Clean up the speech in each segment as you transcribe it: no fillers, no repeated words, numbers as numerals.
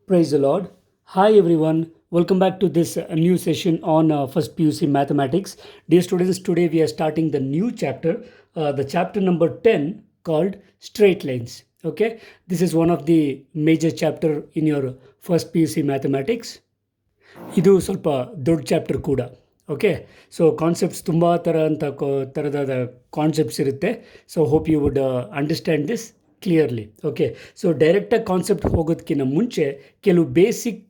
Praise the Lord. Hi everyone. Welcome back to this new session on first PUC mathematics. Dear students, today we are starting the new chapter, the chapter number 10 called straight lines. Okay, this is one of the major chapter in your first PUC mathematics. ಇದು ಸ್ವಲ್ಪ ದೊಡ್ಡ chapter ಕೂಡ. Okay, so concepts ತುಂಬ ಥರದ concepts ಇರುತ್ತೆ. So hope you would understand this clearly. Okay, so ಡೈರೆಕ್ಟಾಗಿ concept ಹೋಗೋದಕ್ಕಿಂತ ಮುಂಚೆ ಕೆಲವು ಬೇಸಿಕ್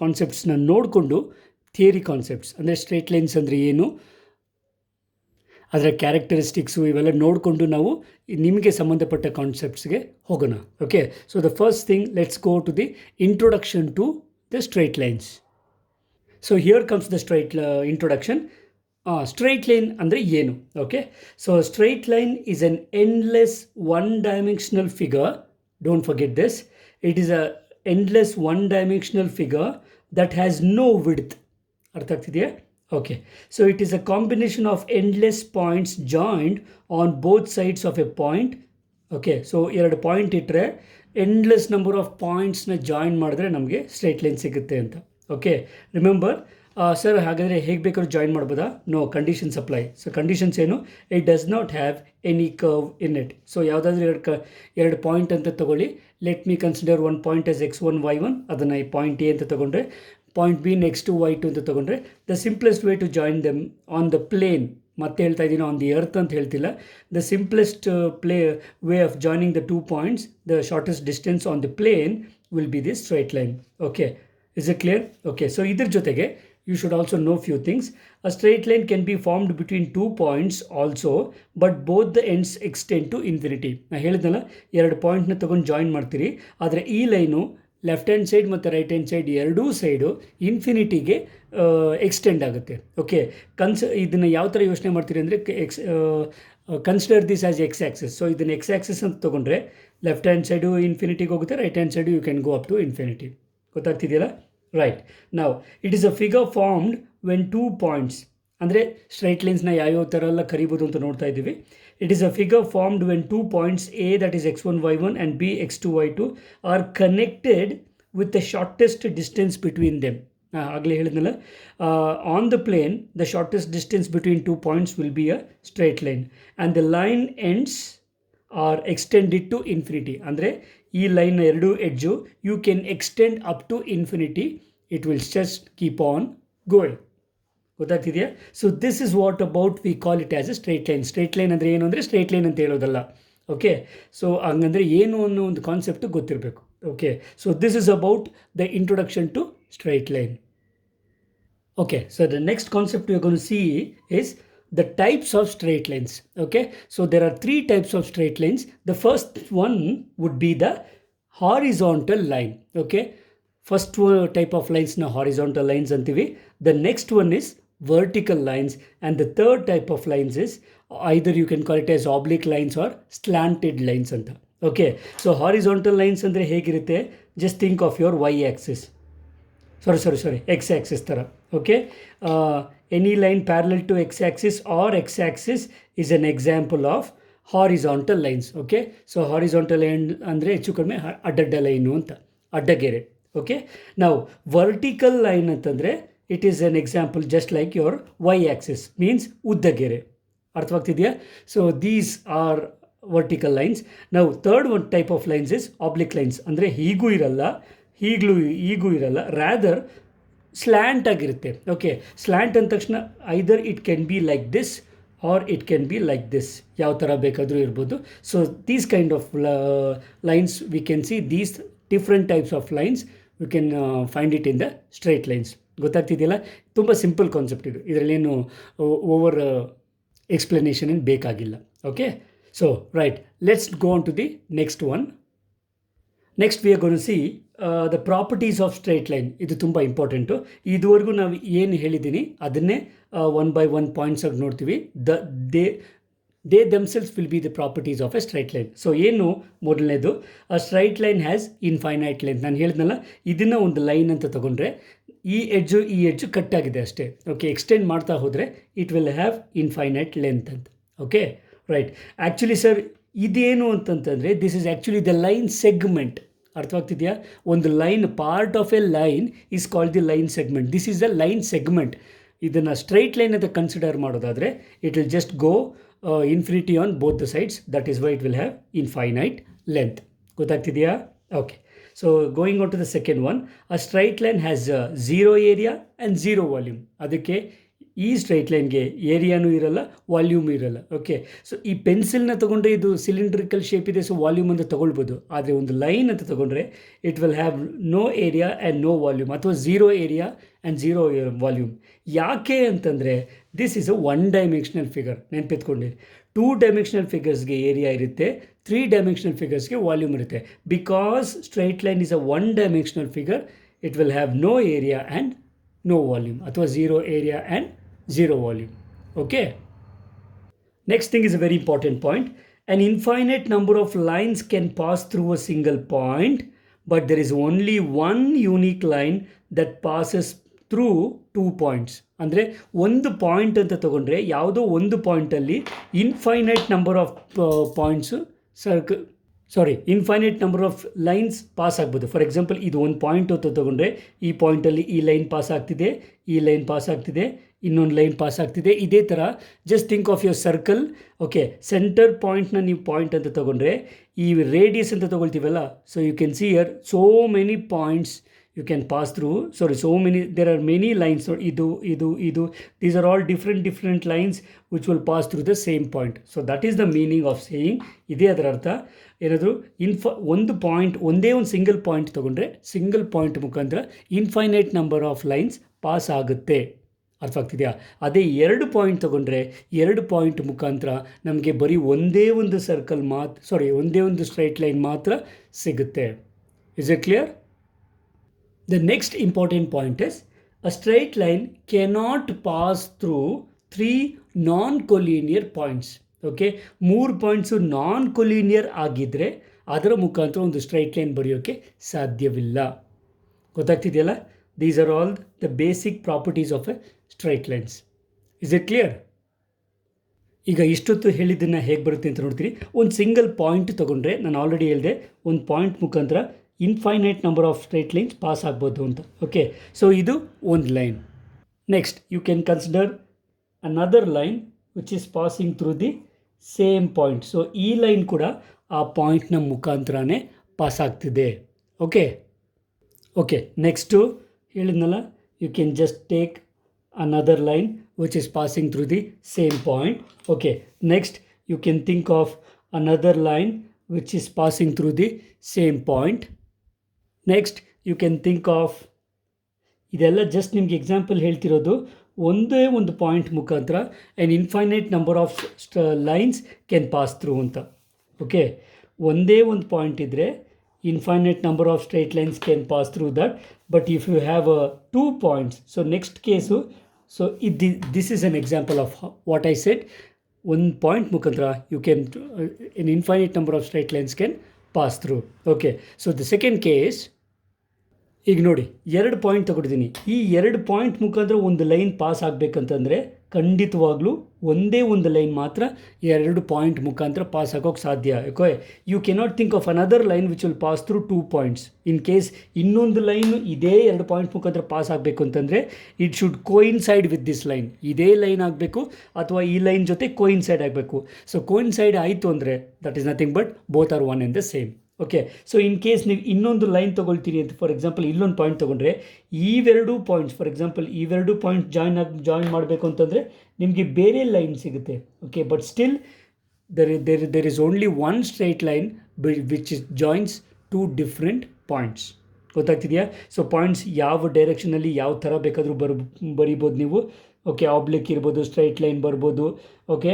ಕಾನ್ಸೆಪ್ಟ್ಸ್ನ ನೋಡಿಕೊಂಡು ಥಿಯರಿ ಕಾನ್ಸೆಪ್ಟ್ಸ್ ಅಂದರೆ ಸ್ಟ್ರೇಟ್ ಲೈನ್ಸ್ ಅಂದರೆ ಏನು, ಅದರ ಕ್ಯಾರೆಕ್ಟರಿಸ್ಟಿಕ್ಸು ಇವೆಲ್ಲ ನೋಡಿಕೊಂಡು ನಾವು ನಿಮಗೆ ಸಂಬಂಧಪಟ್ಟ ಕಾನ್ಸೆಪ್ಟ್ಸ್ಗೆ ಹೋಗೋಣ. Okay, so the first thing, let's go to the introduction to the straight lines. So here comes the introduction. Straight line andre ಏನು? Okay, so straight line is an endless one-dimensional figure. Don't forget this. It is a endless one-dimensional figure that has no width. ಅರ್ಥ ಆಗ್ತಿದೆಯಾ? Okay, so it is a combination of endless points joined on both sides of a point. Okay, so ಎರಡು point ಇಟ್ಟರೆ endless number of ಪಾಯಿಂಟ್ಸ್ನ join ಮಾಡಿದ್ರೆ ನಮಗೆ straight line ಸಿಗುತ್ತೆ ಅಂತ. Okay, remember sir, ಹಾಗಾದರೆ ಹೇಗೆ ಬೇಕಾದ್ರೂ ಜಾಯಿನ್ ಮಾಡ್ಬೋದಾ? No, conditions apply. So conditions ಏನು? It does not have any curve in it. So ಯಾವುದಾದ್ರೂ ಎರಡು ಪಾಯಿಂಟ್ ಅಂತ ತೊಗೊಳ್ಳಿ. Let me consider one point as x1 y1, ಅದನ್ನು ಈ ಪಾಯಿಂಟ್ ಎ ಅಂತ ತೊಗೊಂಡ್ರೆ, ಪಾಯಿಂಟ್ ಬಿ x2 y2 ಅಂತ ತೊಗೊಂಡ್ರೆ, the simplest way to join them on the plane, ಮತ್ತೆ ಹೇಳ್ತಾ ಇದ್ದೀನಿ ಆನ್ ದಿ ಎರ್ತ್ ಅಂತ ಹೇಳ್ತಿಲ್ಲ, the simplest way of joining the two points, the shortest distance on the plane will be the straight line. Okay, is it clear? Okay, so ಇದ್ರ ಜೊತೆಗೆ you should also know few things. A straight line can be formed between 2 points also, but both the ends extend to infinity. ನಾ ಹೇಳಿದ್ನಲ್ಲ, ಎರಡು ಪಾಯಿಂಟ್ನ ತೊಗೊಂಡು join ಮಾಡ್ತೀರಿ, ಆದರೆ ಈ ಲೈನು ಲೆಫ್ಟ್ ಹ್ಯಾಂಡ್ ಸೈಡ್ ಮತ್ತು ರೈಟ್ ಹ್ಯಾಂಡ್ ಸೈಡ್ ಎರಡೂ ಸೈಡು ಇನ್ಫಿನಿಟಿಗೆ ಎಕ್ಸ್ಟೆಂಡ್ ಆಗುತ್ತೆ. ಓಕೆ, ಇದನ್ನು ಯಾವ ಥರ ಯೋಚನೆ ಮಾಡ್ತೀರಿ ಅಂದರೆ, consider this as X axis. So ಇದನ್ನು ಎಕ್ಸ್ ಆ್ಯಕ್ಸಿಸ್ ಅಂತ ತೊಗೊಂಡ್ರೆ ಲೆಫ್ಟ್ ಹ್ಯಾಂಡ್ ಸೈಡು ಇನ್ಫಿನಿಟಿಗೆ ಹೋಗುತ್ತೆ, right hand side you can go up to infinity. ಗೊತ್ತಾಗ್ತಿದೆಯಲ್ಲ? ರೈಟ್. ನಾವು it is a figure formed when 2 points, ಅಂದರೆ ಸ್ಟ್ರೈಟ್ ಲೈನ್ಸ್ನ ಯಾವ್ಯಾವ ಥರ ಎಲ್ಲ ಕರಿಬೋದು ಅಂತ ನೋಡ್ತಾ ಇದ್ದೀವಿ. It is a figure formed when 2 points A, that is x1 y1 and B x2 y2 are connected with the shortest distance between them. ಆಗಲೇ ಹೇಳಿದ್ನಲ್ಲ, on the plane the shortest distance between 2 points will be a straight line and the line ends are extended to infinity. ಅಂದರೆ ಈ line ಎರಡು edge you can extend up to infinity, it will just keep on going. ಗೊತ್ತಾಗ್ತಿದೆಯಾ? So this is what about we call it as A straight line. Straight line ಅಂದರೆ ಏನು ಅಂದರೆ straight line ಅಂತ ಹೇಳೋದಲ್ಲ. Okay, so ಹಂಗಂದರೆ ಏನು ಅನ್ನೋ ಒಂದು concept ಗೊತ್ತಿರಬೇಕು. Okay, so this is about the introduction to straight line. Okay, so the next concept we are going to see is the types of straight lines. Okay, so there are 3 types of straight lines. The first one would be the horizontal line. Okay, first type of lines na horizontal lines antivi. The next one is vertical lines, and the third type of lines is either you can call it as oblique lines or slanted lines anta. Okay, so horizontal lines andre hegirutte, just think of your y axis. Sorry, x-axis ಥರ. Okay, any line parallel to x-axis or x-axis is an example of horizontal lines. Okay, so horizontal line ಅಂದರೆ ಹೆಚ್ಚು ಕಡಿಮೆ ಅಡ್ಡಡ್ಡ line ಅಂತ, ಅಡ್ಡಗೆರೆ. Okay, ನಾವು vertical line ಅಂತಂದರೆ it is an example just like your y-axis means ಉದ್ದಗೆರೆ. ಅರ್ಥವಾಗ್ತಿದೆಯಾ? So these are vertical lines. ನಾವು third one type of lines is oblique lines. ಅಂದರೆ ಹೀಗೂ ಇರಲ್ಲ, ಈಗೂ ಇರಲ್ಲ, ರ್ಯಾದರ್ ಸ್ಲ್ಯಾಂಟ್ ಆಗಿರುತ್ತೆ. ಓಕೆ, ಸ್ಲ್ಯಾಂಟ್ ಅಂದ ತಕ್ಷಣ either it can be like this or it can be like this, ಯಾವ ಥರ ಬೇಕಾದರೂ ಇರ್ಬೋದು. So these kind of lines we can see these different types of lines you can find it in the straight lines. ಗೊತ್ತಾಗ್ತಿದೆಯಲ್ಲ? ತುಂಬ simple concept ಇದು, ಇದರಲ್ಲೇನು over explanation ಏನು ಬೇಕಾಗಿಲ್ಲ. Okay, so right, let's go on to the next one. Next we are gonna to see the properties of straight line. ಇದು ತುಂಬ important. ಇದುವರೆಗೂ ನಾವು ಏನು ಹೇಳಿದ್ದೀನಿ ಅದನ್ನೇ ಒನ್ ಬೈ ಒನ್ ಪಾಯಿಂಟ್ಸ್ ಆಗಿ ನೋಡ್ತೀವಿ. They themselves will be the properties of a straight line. So ಏನು ಮೊದಲನೇದು, ಅ straight line has infinite length. ನಾನು ಹೇಳಿದ್ನಲ್ಲ, ಇದನ್ನು ಒಂದು ಲೈನ್ ಅಂತ ತೊಗೊಂಡ್ರೆ ಈ ಎಡ್ಜು ಕಟ್ಟಾಗಿದೆ ಅಷ್ಟೇ. ಓಕೆ, ಎಕ್ಸ್ಟೆಂಡ್ ಮಾಡ್ತಾ ಹೋದರೆ it will have infinite length ಅಂತ. Okay, right. ಆ್ಯಕ್ಚುಲಿ ಸರ್ ಇದೇನು ಅಂತಂತಂದರೆ this is actually the line segment. ಅರ್ಥವಾಗ್ತಿದೆಯಾ? ಒಂದು line, part of a line is called the line segment. This is a line segment. ಇದನ್ನು straight line ಅಂತ consider ಮಾಡೋದಾದರೆ it will just go infinity on both the sides. That is why it will have infinite length. ಗೊತ್ತಾಗ್ತಿದೆಯಾ? Okay. So going on to the second one, a straight line has zero area and zero volume. ಅದಕ್ಕೆ ಈ straight ಲೈನ್ಗೆ ಏರಿಯಾನೂ ಇರಲ್ಲ, volume ಇರಲ್ಲ. Okay. So ಈ ಪೆನ್ಸಿಲ್ನ ತೊಗೊಂಡ್ರೆ ಇದು ಸಿಲಿಂಡ್ರಿಕಲ್ ಶೇಪ್ ಇದೆ, ಸೊ ವಾಲ್ಯೂಮ್ ಅಂತ ತೊಗೊಳ್ಬೋದು. ಆದರೆ ಒಂದು ಲೈನ್ ಅಂತ ತೊಗೊಂಡ್ರೆ it will have no area and no volume, ಅಥವಾ zero area and zero volume. ಯಾಕೆ ಅಂತಂದರೆ this is a one dimensional figure. ನೆನ್ಪಿತ್ಕೊಂಡಿರಿ, 2 ಡೈಮೆನ್ಷನಲ್ ಫಿಗರ್ಸ್ಗೆ ಏರಿಯಾ ಇರುತ್ತೆ, 3 ಡೈಮೆನ್ಷನಲ್ ಫಿಗರ್ಸ್ಗೆ ವಾಲ್ಯೂಮ್ ಇರುತ್ತೆ. Because straight line is a one dimensional figure, it will have no area and no volume, ಅಥವಾ zero area and zero volume. Okay. Next thing is a very important point. An infinite number of lines can pass through a single point, but there is only one unique line that passes through 2 points. ಅಂದರೆ ಒಂದು point ಅಂತ ತೊಗೊಂಡ್ರೆ ಯಾವುದೋ ಒಂದು ಪಾಯಿಂಟಲ್ಲಿ infinite number of points infinite number of lines pass ಆಗ್ಬೋದು. For example, ಇದು ಒಂದು ಪಾಯಿಂಟ್ ಅಂತ ತೊಗೊಂಡ್ರೆ ಈ ಪಾಯಿಂಟಲ್ಲಿ ಈ ಲೈನ್ ಪಾಸ್ ಆಗ್ತಿದೆ, ಈ ಲೈನ್ ಪಾಸ್ ಆಗ್ತಿದೆ, ಇನ್ನೊಂದು ಲೈನ್ ಪಾಸ್ ಆಗ್ತಿದೆ. ಇದೇ ಥರ just think of your circle. Okay, centre ಪಾಯಿಂಟ್ನ ನೀವು ಪಾಯಿಂಟ್ ಅಂತ ತೊಗೊಂಡ್ರೆ ಈ ರೇಡಿಯಸ್ ಅಂತ ತೊಗೊಳ್ತೀವಲ್ಲ, so you can see here so many points you can pass through. There are many lines. So these are all different lines which will pass through the same point. So that is the meaning of saying ಇದೇ ಅದರ ಅರ್ಥ. ಏನಾದರೂ ಒಂದು point, ಒಂದೇ ಒಂದು single point ತೊಗೊಂಡ್ರೆ single point ಮುಖಾಂತರ infinite number of lines pass ಆಗುತ್ತೆ. ಅರ್ಥ ಆಗ್ತಿದೆಯಾ? ಅದೇ 2 ಪಾಯಿಂಟ್ ತೊಗೊಂಡ್ರೆ 2 ಪಾಯಿಂಟ್ ಮುಖಾಂತರ ನಮಗೆ ಬರೀ ಒಂದೇ ಒಂದು ಸರ್ಕಲ್ ಒಂದೇ ಒಂದು ಸ್ಟ್ರೈಟ್ ಲೈನ್ ಮಾತ್ರ ಸಿಗುತ್ತೆ. Is it clear? The next important point is a straight line cannot pass through 3 non-collinear points. Okay, 3 points non collinear ಆಗಿದ್ದರೆ ಅದರ ಮುಖಾಂತರ ಒಂದು ಸ್ಟ್ರೈಟ್ ಲೈನ್ ಬರೆಯೋಕ್ಕೆ ಸಾಧ್ಯವಿಲ್ಲ. ಗೊತ್ತಾಗ್ತಿದೆಯಲ್ಲ? These are all the basic properties of a straight lines. Is it clear? ಈಗ ಇಷ್ಟೊತ್ತು ಹೇಳಿದ್ದನ್ನು ಹೇಗೆ ಬರುತ್ತೆ ಅಂತ ನೋಡ್ತೀರಿ. ಒಂದು ಸಿಂಗಲ್ ಪಾಯಿಂಟ್ ತೊಗೊಂಡ್ರೆ ನಾನು ಆಲ್ರೆಡಿ ಹೇಳಿದೆ, ಒಂದು ಪಾಯಿಂಟ್ ಮುಖಾಂತರ infinite number of straight lines pass ಆಗ್ಬೋದು ಅಂತ. ಓಕೆ, ಸೊ ಇದು ಒಂದು line. Next you can consider another line which is passing through the same point. So ಈ ಲೈನ್ ಕೂಡ ಆ ಪಾಯಿಂಟ್ನ ಮುಖಾಂತರನೇ ಪಾಸ್ ಆಗ್ತಿದೆ. ಓಕೆ, ನೆಕ್ಸ್ಟು ಹೇಳಿದ್ನಲ್ಲ, you can just take another line which is passing through the same point. Okay, next you can think of another line which is passing through the same point. Next you can think of, ಇದೆಲ್ಲ just ನಿಮಗೆ example ಹೇಳ್ತಿರೋದು, ಒಂದೇ ಒಂದು point ಮುಖಾಂತರ an infinite number of lines can pass through ಅಂತ. Okay, ಒಂದೇ ಒಂದು point ಇದ್ದರೆ infinite number of straight lines can pass through that. But if you have 2 points, so next case, so this is an example of what I said. ಒಂದು point ಮುಖಾಂತರ you can an infinite number of straight lines can pass through. Okay, so the second case, ಈಗ ನೋಡಿ 2 point ತಗೊಳ್ತೀನಿ. ಈ 2 point ಮುಖಾಂತರ ಒಂದು line pass ಆಗಬೇಕಂತಂದರೆ ಖಂಡಿತವಾಗ್ಲೂ ಒಂದೇ ಒಂದು ಲೈನ್ ಮಾತ್ರ 2 ಪಾಯಿಂಟ್ ಮುಖಾಂತರ ಪಾಸ್ ಆಗೋಕ್ಕೆ ಸಾಧ್ಯ. Okay, you cannot think of another line which will pass through 2 points. In case ಇನ್ನೊಂದು ಲೈನು ಇದೇ 2 ಪಾಯಿಂಟ್ ಮುಖಾಂತರ ಪಾಸ್ ಆಗಬೇಕು ಅಂತಂದರೆ it should coincide with this line. ಇದೇ ಲೈನ್ ಆಗಬೇಕು ಅಥವಾ ಈ ಲೈನ್ ಜೊತೆ ಕೋಯಿನ್ಸೈಡ್ ಆಗಬೇಕು. ಸೊ ಕೋಯಿನ್ಸೈಡ್ ಆಯಿತು ಅಂದರೆ that is nothing but both are one and the same. Okay, so in case ನೀವು ಇನ್ನೊಂದು ಲೈನ್ ತೊಗೊಳ್ತೀರಿ ಅಂತ, ಫಾರ್ ಎಕ್ಸಾಂಪಲ್ ಇಲ್ಲೊಂದು ಪಾಯಿಂಟ್ ತೊಗೊಂಡ್ರೆ ಇವೆರಡು ಪಾಯಿಂಟ್ಸ್, ಫಾರ್ ಎಕ್ಸಾಂಪಲ್ ಇವೆರಡು ಪಾಯಿಂಟ್ ಜಾಯಿನ್ ಮಾಡಬೇಕು ಅಂತಂದರೆ ನಿಮಗೆ ಬೇರೆ ಲೈನ್ ಸಿಗುತ್ತೆ. Okay, but still there is only one straight line which joins 2 different points. ಗೊತ್ತಾಗ್ತಿದೆಯಾ? ಸೊ ಪಾಯಿಂಟ್ಸ್ ಯಾವ ಡೈರೆಕ್ಷನಲ್ಲಿ ಯಾವ ಥರ ಬೇಕಾದರೂ ಬರಿಬೋದು ನೀವು. ಓಕೆ, ಆಬ್ಲಿಕ್ ಇರ್ಬೋದು, ಸ್ಟ್ರೈಟ್ ಲೈನ್ ಬರ್ಬೋದು, ಓಕೆ,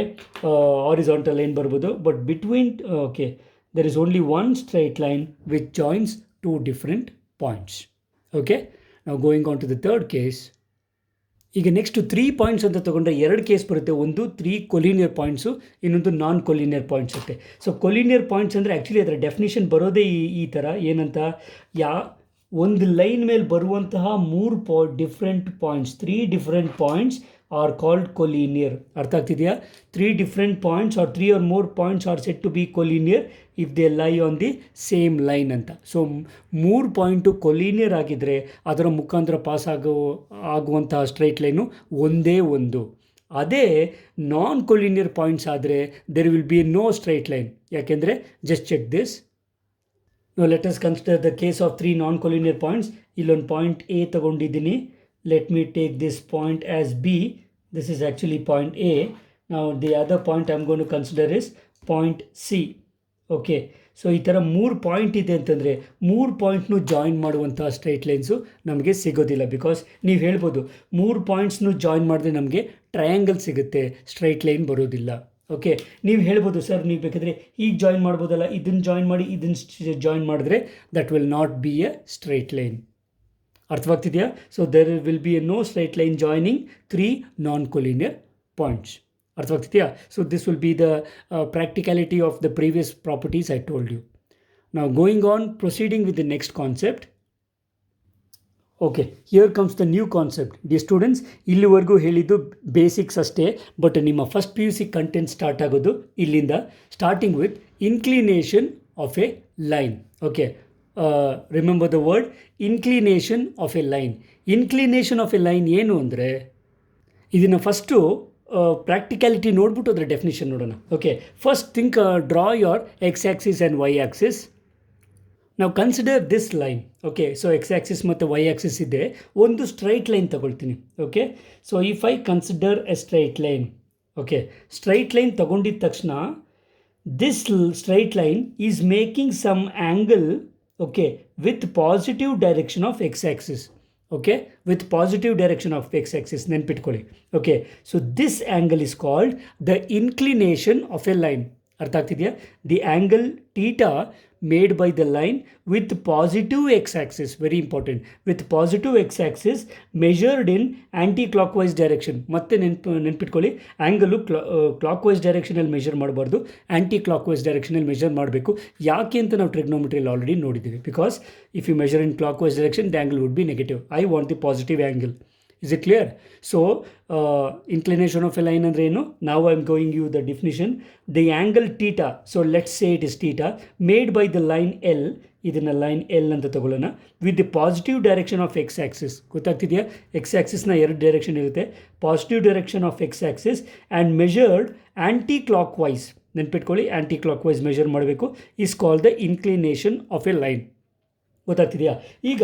ಹಾರಿಜಾಂಟಲ್ ಲೈನ್ ಬರ್ಬೋದು. But between, okay, there is only one straight line which joins 2 different points. Okay, now going on to the third case. ಈಗ ನೆಕ್ಸ್ಟ್ 3 ಪಾಯಿಂಟ್ಸ್ ಅಂತ ತೊಗೊಂಡ್ರೆ 2 ಕೇಸ್ ಬರುತ್ತೆ. ಒಂದು 3 ಕೊಲಿನಿಯರ್ ಪಾಯಿಂಟ್ಸು, ಇನ್ನೊಂದು non collinear points ಇರುತ್ತೆ. So collinear points ಅಂದರೆ actually ಅದರ definition ಬರೋದೇ ಈ ಥರ, ಏನಂತ, ಒಂದು ಲೈನ್ ಮೇಲೆ ಬರುವಂತಹ 3 different points, 3 different points are called collinear. ಅರ್ಥ ಆಗ್ತಿದೆಯಾ? 3 different points are 3 or more points are set to be collinear if they lie on the same line ಅಂತ. ಸೊ 3 ಪಾಯಿಂಟು ಕೊಲೀನಿಯರ್ ಆಗಿದ್ದರೆ ಅದರ ಮುಖಾಂತರ ಪಾಸ್ ಆಗುವಂತಹ ಸ್ಟ್ರೈಟ್ ಲೈನು ಒಂದೇ ಒಂದು. ಅದೇ ನಾನ್ ಕೊಲೀನಿಯರ್ ಪಾಯಿಂಟ್ಸ್ ಆದರೆ there will be no straight line. ಯಾಕೆಂದರೆ just check this. Now let us consider the case of 3 non-collinear points. ಇಲ್ಲೊಂದು ಪಾಯಿಂಟ್ A ತಗೊಂಡಿದ್ದೀನಿ. Let me take this point as B. This is actually point A. Now the other point I'm going to consider is point C. Okay. So ಈ ಥರ 3 point ಇದೆ ಅಂತಂದರೆ 3 ಪಾಯಿಂಟ್ನು join ಮಾಡುವಂಥ straight lines ನಮಗೆ ಸಿಗೋದಿಲ್ಲ. Because ನೀವು ಹೇಳ್ಬೋದು 3 ಪಾಯಿಂಟ್ಸ್ನು ಜಾಯಿನ್ ಮಾಡಿದ್ರೆ ನಮಗೆ ಟ್ರಯಾಂಗಲ್ ಸಿಗುತ್ತೆ, ಸ್ಟ್ರೈಟ್ ಲೈನ್ ಬರೋದಿಲ್ಲ. ಓಕೆ, ನೀವು ಹೇಳ್ಬೋದು ಸರ್ ನೀವು ಬೇಕಾದರೆ ಈಗ ಜಾಯಿನ್ ಮಾಡ್ಬೋದಲ್ಲ, ಇದನ್ನು ಜಾಯಿನ್ ಮಾಡಿ ಇದನ್ನು ಜಾಯಿನ್ ಮಾಡಿದ್ರೆ that will not be a straight line. ಅರ್ಥವಾಗ್ತಿದೆಯಾ? So there will be a no straight line joining 3 non collinear points. ಅರ್ಥವಾಗ್ತಿದೆಯಾ? So this will be the practicality of the previous properties I told you. ನಾವು going on proceeding with the next concept. Okay, here comes the new concept. The students, ಇಲ್ಲಿವರೆಗೂ ಹೇಳಿದ್ದು basics ಅಷ್ಟೇ. But ನಿಮ್ಮ first PUC content start ಆಗೋದು ಇಲ್ಲಿಂದ, starting with inclination of a line. Okay, remember the word inclination of a line. Inclination of a line ಏನು ಅಂದರೆ, ಇದನ್ನು first practicality ನೋಡ್ಬಿಟ್ಟು ಅದರ ಡೆಫಿನಿಷನ್ ನೋಡೋಣ. Okay, first think, draw your X axis and Y axis. ನಾವು consider this line. Okay, so X axis ಮತ್ತು Y axis ಇದೆ. ಒಂದು ಸ್ಟ್ರೈಟ್ ಲೈನ್ ತಗೊಳ್ತೀನಿ. Okay, so if I consider a straight line. Okay, straight line ತಗೊಂಡಿದ್ದ ತಕ್ಷಣ this straight line is making some angle. Okay, with positive direction of X axis. Okay, with positive direction of X axis ನೆನ್ಪಿಟ್ಕೊಳ್ಳಿ. Okay, so this angle is called the inclination of a line. ಅರ್ಥ ಆಗ್ತಿದೆಯಾ? The angle theta made by the line with positive x-axis, very important, with positive x-axis measured in anti-clockwise direction. ಮತ್ತೆ ನೆನ್ಪಿಟ್ಕೊಳ್ಳಿ, angle clockwise ಡೈರೆಕ್ಷನಲ್ಲಿ measure ಮಾಡಬಾರ್ದು, ಆ್ಯಂಟಿ clockwise ಡೈರೆಕ್ಷನಲ್ಲಿ measure ಮಾಡಬೇಕು. ಯಾಕೆ ಅಂತ ನಾವು ಟ್ರಿಗ್ನೋಮೆಟ್ರಿಯಲ್ಲಿ ಆಲ್ರೆಡಿ ನೋಡಿದ್ದೀವಿ. Because if you measure in clockwise direction the angle would be negative. I want the positive angle. Is it clear? So inclination of a line andre enu? Now I am going you the definition. The angle theta, so let's say it is theta, made by the line L, idina line L anta tagolana, with the positive direction of x axis. Gottagtideya? X axis na ಎರಡು direction ಇರುತ್ತೆ. Positive direction of X axis and measured anticlockwise. ನೆನ್ಪಿಟ್ಕೊಳ್ಳಿ, anticlockwise measure ಮಾಡಬೇಕು. Is called the inclination of a line. ಗೊತ್ತಾಗ್ತಿದೆಯಾ? ಈಗ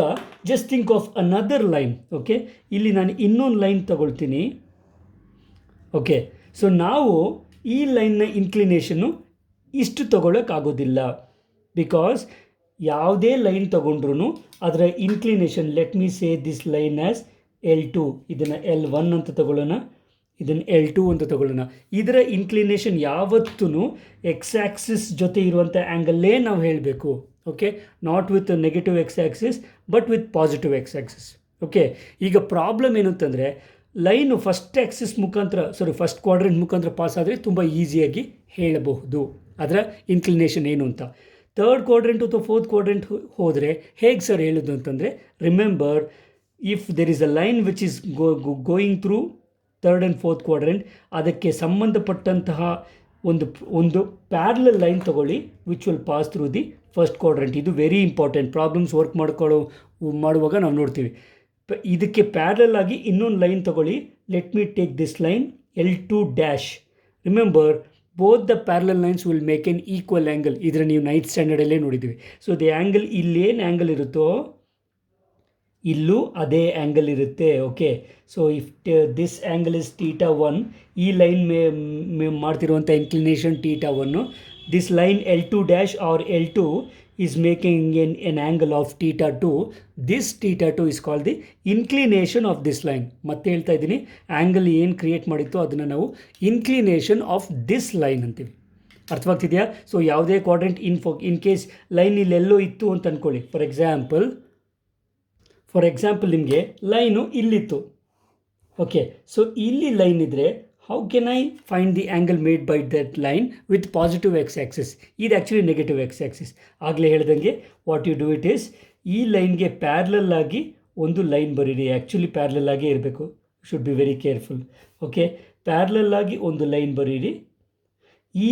just think of another line. Okay, ಇಲ್ಲಿ ನಾನು ಇನ್ನೊಂದು line ತಗೊಳ್ತೀನಿ. ಓಕೆ, ಸೊ ನಾವು ಈ ಲೈನ್ನ ಇನ್ಕ್ಲಿನೇಷನ್ನು ಇಷ್ಟು ತಗೊಳ್ಳೋಕ್ಕಾಗೋದಿಲ್ಲ. ಬಿಕಾಸ್ ಯಾವುದೇ ಲೈನ್ ತಗೊಂಡ್ರೂ ಅದರ inclination, let me say this line as L2, ಇದನ್ನು L1 ಅಂತ ತಗೊಳ್ಳೋಣ, ಇದನ್ನು L2 ಅಂತ ತಗೊಳ್ಳೋಣ. ಇದರ ಇನ್ಕ್ಲಿನೇಷನ್ ಯಾವತ್ತೂ ಎಕ್ಸ್ ಆ್ಯಕ್ಸಿಸ್ ಜೊತೆ ಇರುವಂಥ ಆ್ಯಂಗಲ್ಲೇ ನಾವು ಹೇಳಬೇಕು. Okay, not with negative X Axis but with positive X axis. Okay, ಈಗ ಪ್ರಾಬ್ಲಮ್ ಏನು ಅಂತಂದರೆ, ಲೈನು ಫಸ್ಟ್ ಕ್ವಾಡ್ರೆಂಟ್ ಮುಖಾಂತರ ಪಾಸ್ ಆದರೆ ತುಂಬ ಈಸಿಯಾಗಿ ಹೇಳಬಹುದು ಅದರ ಇನ್ಕ್ಲಿನೇಷನ್ ಏನು ಅಂತ. ಥರ್ಡ್ ಕ್ವಾಡ್ರೆಂಟ್ ಅಥವಾ ಫೋರ್ತ್ ಕ್ವಾಡ್ರೆಂಟ್ ಹೋದರೆ ಹೇಗೆ ಸರ್ ಹೇಳೋದು ಅಂತಂದರೆ, remember, if there is a line which is going through third and fourth quadrant, ಅದಕ್ಕೆ ಸಂಬಂಧಪಟ್ಟಂತಹ ಒಂದು ಪ್ಯಾರಲಲ್ ಲೈನ್ ತಗೊಳ್ಳಿ which will pass through the first quadrant. ಇದು ವೆರಿ ಇಂಪಾರ್ಟೆಂಟ್. ಪ್ರಾಬ್ಲಮ್ಸ್ ವರ್ಕ್ ಮಾಡುವಾಗ ನಾವು ನೋಡ್ತೀವಿ. ಇದಕ್ಕೆ ಪ್ಯಾರಲಲ್ ಆಗಿ ಇನ್ನೊಂದು ಲೈನ್ ತಗೊಳ್ಳಿ. Let me take this line L2 dash. Remember, both the parallel lines will make an equal angle. ಇದರ ನೀವು 9th ಸ್ಟ್ಯಾಂಡರ್ಡಲ್ಲೇ ನೋಡಿದ್ದೀವಿ. ಸೊ ದಿ ಆ್ಯಂಗಲ್, ಇಲ್ಲೇನು ಆ್ಯಂಗಲ್ ಇರುತ್ತೋ ಇಲ್ಲೂ ಅದೇ ಆ್ಯಂಗಲ್ ಇರುತ್ತೆ. Okay, so if this angle is θ1, ಈ ಲೈನ್ ಮಾಡ್ತಿರುವಂಥ inclination θ1, this line L2 dash or L2 is making an angle of θ2. This θ2 is called the inclination of this line. ಮತ್ತೆ ಹೇಳ್ತಾ ಇದ್ದೀನಿ, ಆ್ಯಂಗಲ್ ಏನು ಕ್ರಿಯೇಟ್ ಮಾಡಿತ್ತು ಅದನ್ನು ನಾವು ಇನ್ಕ್ಲಿನೇಷನ್ ಆಫ್ ದಿಸ್ ಲೈನ್ ಅಂತೀವಿ. ಅರ್ಥವಾಗ್ತಿದೆಯಾ? ಸೊ ಯಾವುದೇ ಕ್ವಾಡ್ರೆಂಟ್ ಇನ್ ಕೇಸ್ ಲೈನ್ ಇಲ್ಲೆಲ್ಲೋ ಇತ್ತು ಅಂತ ಅಂದ್ಕೊಳ್ಳಿ. ಫಾರ್ ಎಕ್ಸಾಂಪಲ್ ನಿಮಗೆ ಲೈನು ಇಲ್ಲಿತ್ತು. ಓಕೆ, ಸೊ ಇಲ್ಲಿ ಲೈನ್ ಇದ್ದರೆ how can I find the angle made by that line with positive X axis? ಇದು ಆ್ಯಕ್ಚುಲಿ ನೆಗೆಟಿವ್ ಎಕ್ಸ್ ಆ್ಯಕ್ಸಿಸ್. ಆಗಲೇ ಹೇಳ್ದಂಗೆ what you do it is, ಈ ಲೈನ್ಗೆ ಪ್ಯಾರಲಲ್ ಆಗಿ ಒಂದು ಲೈನ್ ಬರೀರಿ. ಆ್ಯಕ್ಚುಲಿ ಪ್ಯಾರಲಲ್ ಆಗೇ ಇರಬೇಕು. Should be very careful. Okay, parallel ಆಗಿ ಒಂದು ಲೈನ್ ಬರೀರಿ. ಈ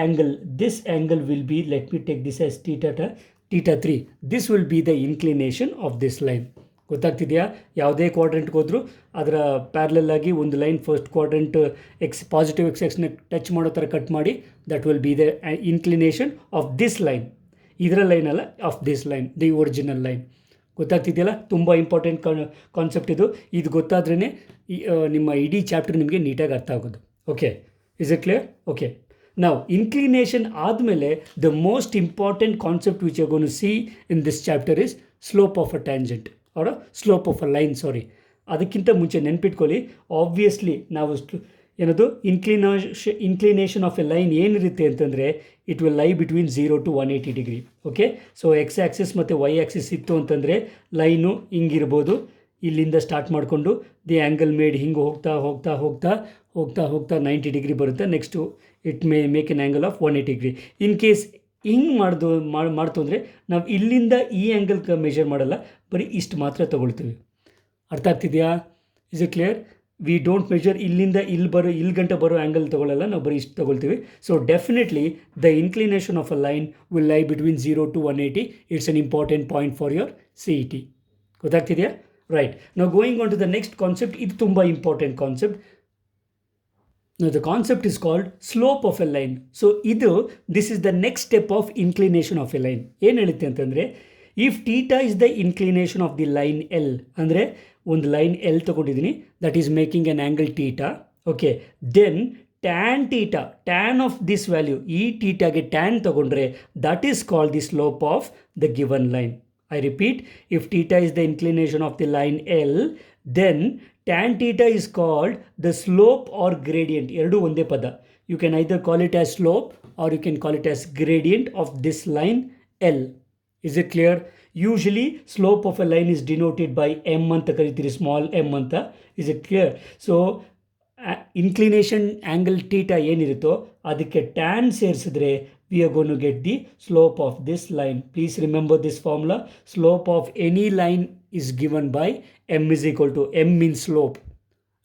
angle, this angle will be, let me take this as theta 3. This will be the inclination of this line. ಗೊತ್ತಾಗ್ತಿದೆಯಾ? ಯಾವುದೇ ಕ್ವಾಡ್ರೆಂಟ್ಗೆ ಹೋದರೂ ಅದರ ಪ್ಯಾರಲಲ್ ಆಗಿ ಒಂದು ಲೈನ್ ಫಸ್ಟ್ ಕ್ವಾಡ್ರೆಂಟ್ ಪಾಸಿಟಿವ್ ಎಕ್ಸ್ನ ಟಚ್ ಮಾಡೋ ಥರ ಕಟ್ ಮಾಡಿ, that will be the inclination of this line. ಇದರ ಲೈನ್ ಅಲ್ಲ, of this line, the original line. ಗೊತ್ತಾಗ್ತಿದೆಯಲ್ಲ? ತುಂಬ ಇಂಪಾರ್ಟೆಂಟ್ ಕಾನ್ಸೆಪ್ಟ್ ಇದು. ಇದು ಗೊತ್ತಾದ್ರೇ ನಿಮ್ಮ ಇಡೀ ಚಾಪ್ಟರ್ ನಿಮಗೆ ನೀಟಾಗಿ ಅರ್ಥ ಆಗೋದು. Okay, is it clear? Okay, ನಾವು ಇನ್ಕ್ಲಿನೇಷನ್ ಆದಮೇಲೆ the most important concept which you gonna see in this chapter is slope of a tangent or slope of a line. Sorry, ಅದಕ್ಕಿಂತ ಮುಂಚೆ ನೆನ್ಪಿಟ್ಕೊಳ್ಳಿ, ಆಬ್ವಿಯಸ್ಲಿ ನಾವು ಏನದು ಇನ್ಕ್ಲಿನೇಷನ್ ಆಫ್ ಎ ಲೈನ್ ಏನಿರುತ್ತೆ ಅಂತಂದರೆ it will lie between 0 to 180 degree. Okay, so X axis ಮತ್ತು Y Axis ಇತ್ತು ಅಂತಂದರೆ ಲೈನು ಹಿಂಗಿರ್ಬೋದು. ಇಲ್ಲಿಂದ ಸ್ಟಾರ್ಟ್ ಮಾಡಿಕೊಂಡು ದಿ ಆ್ಯಂಗಲ್ ಮೇಡ್ ಹಿಂಗೆ ಹೋಗ್ತಾ ಹೋಗ್ತಾ ಹೋಗ್ತಾ ಹೋಗ್ತಾ ಹೋಗ್ತಾ 90 ಡಿಗ್ರಿ ಬರುತ್ತೆ. Next it make N angle of 180 degree. In case ಹಿಂಗೆ ಮಾಡ್ತು ಅಂದರೆ ನಾವು ಇಲ್ಲಿಂದ ಈ ಆ್ಯಂಗಲ್ ಮೆಷರ್ ಮಾಡಲ್ಲ, ಬರೀ ಇಷ್ಟು ಮಾತ್ರ ತೊಗೊಳ್ತೀವಿ. ಅರ್ಥ ಆಗ್ತಿದೆಯಾ? Is it clear? We don't measure ಇಲ್ಲಿಂದ ಇಲ್ಲಿ ಗಂಟ ಬರೋ ಆ್ಯಂಗಲ್ ತೊಗೊಳ್ಳಲ್ಲ, ನಾವು ಬರೀ ಇಷ್ಟು ತೊಗೊಳ್ತೀವಿ. So definitely the inclination of a line will lie between 0 to 180. It's an important point for your CET. ಗೊತ್ತಾಗ್ತಿದೆಯಾ? ರೈಟ್, ನಾವು going on to the next concept. ಇದು ತುಂಬ important concept. Now the concept is called slope of a line. So this is the next step of inclination of a line. ಏನು ಹೇಳುತ್ತೆ ಅಂತಂದರೆ, if theta is the inclination of the line L, ಅಂದರೆ ಒಂದು line L ತೊಗೊಂಡಿದ್ದೀನಿ, that is making an angle theta. Okay, then tan theta, tan of this value, ಈ ಥೀಟಾಗೆ tan ತೊಗೊಂಡ್ರೆ that is called the slope of the given line. I repeat, if theta is the inclination of the line L, then tan theta is called the slope or gradient. Erdu onde pada. You can either call it as slope or you can call it as gradient of this line L. Is it clear? Usually slope of a line is denoted by m anta karitiri, small m anta. Is it clear? So inclination angle theta ಏನಿರುತ್ತೋ ಅದಕ್ಕೆ tan ಸೇರಿಸಿದ್ರೆ we are going to get the slope of this line. Please remember this formula. Slope of any line is given by m is equal to, m means slope.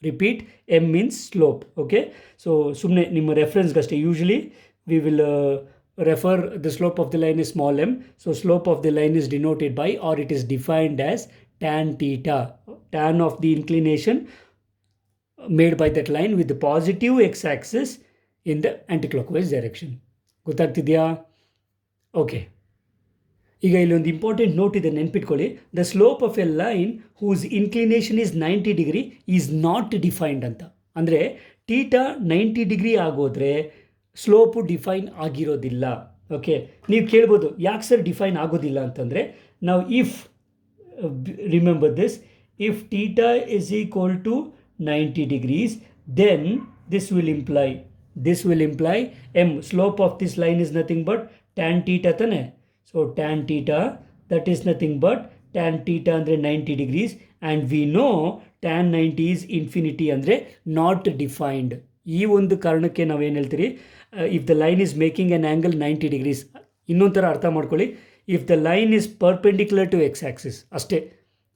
Repeat, m means slope. Okay, so sumne nimma reference gaste, usually we will refer the slope of the line is small m. So slope of the line is denoted by, or it is defined as tan theta, tan of the inclination made by that line with the positive x-axis in the anticlockwise direction. ಗೊತ್ತಾಗ್ತಿದೆಯಾ? Okay, ಈಗ ಇಲ್ಲೊಂದು important note ಇದೆ, ನೆನ್ಪಿಟ್ಕೊಳ್ಳಿ. The slope of a line whose inclination is 90 degree is not defined ಅಂತ. ಅಂದರೆ theta 90 degree ಆಗೋದ್ರೆ slope define ಆಗಿರೋದಿಲ್ಲ. ಓಕೆ, ನೀವು ಕೇಳ್ಬೋದು ಯಾಕೆ ಸರ್ ಡಿಫೈನ್ ಆಗೋದಿಲ್ಲ ಅಂತಂದರೆ, ನಾವು if remember this, if theta is equal to 90 degrees, then this will imply m, slope of this line is nothing but tan theta tane. So tan theta, that is nothing but tan theta andre 90 degrees, and we know tan 90 is infinity andre not defined. ಈ ಒಂದು ಕಾರಣಕ್ಕೆ ನಾವೇನು ಹೇಳ್ತೀರಿ, if the line is making an angle 90 degrees, ಇನ್ನೊಂದು ಥರ ಅರ್ಥ ಮಾಡ್ಕೊಳ್ಳಿ, if the line is perpendicular to X axis, ಅಷ್ಟೇ.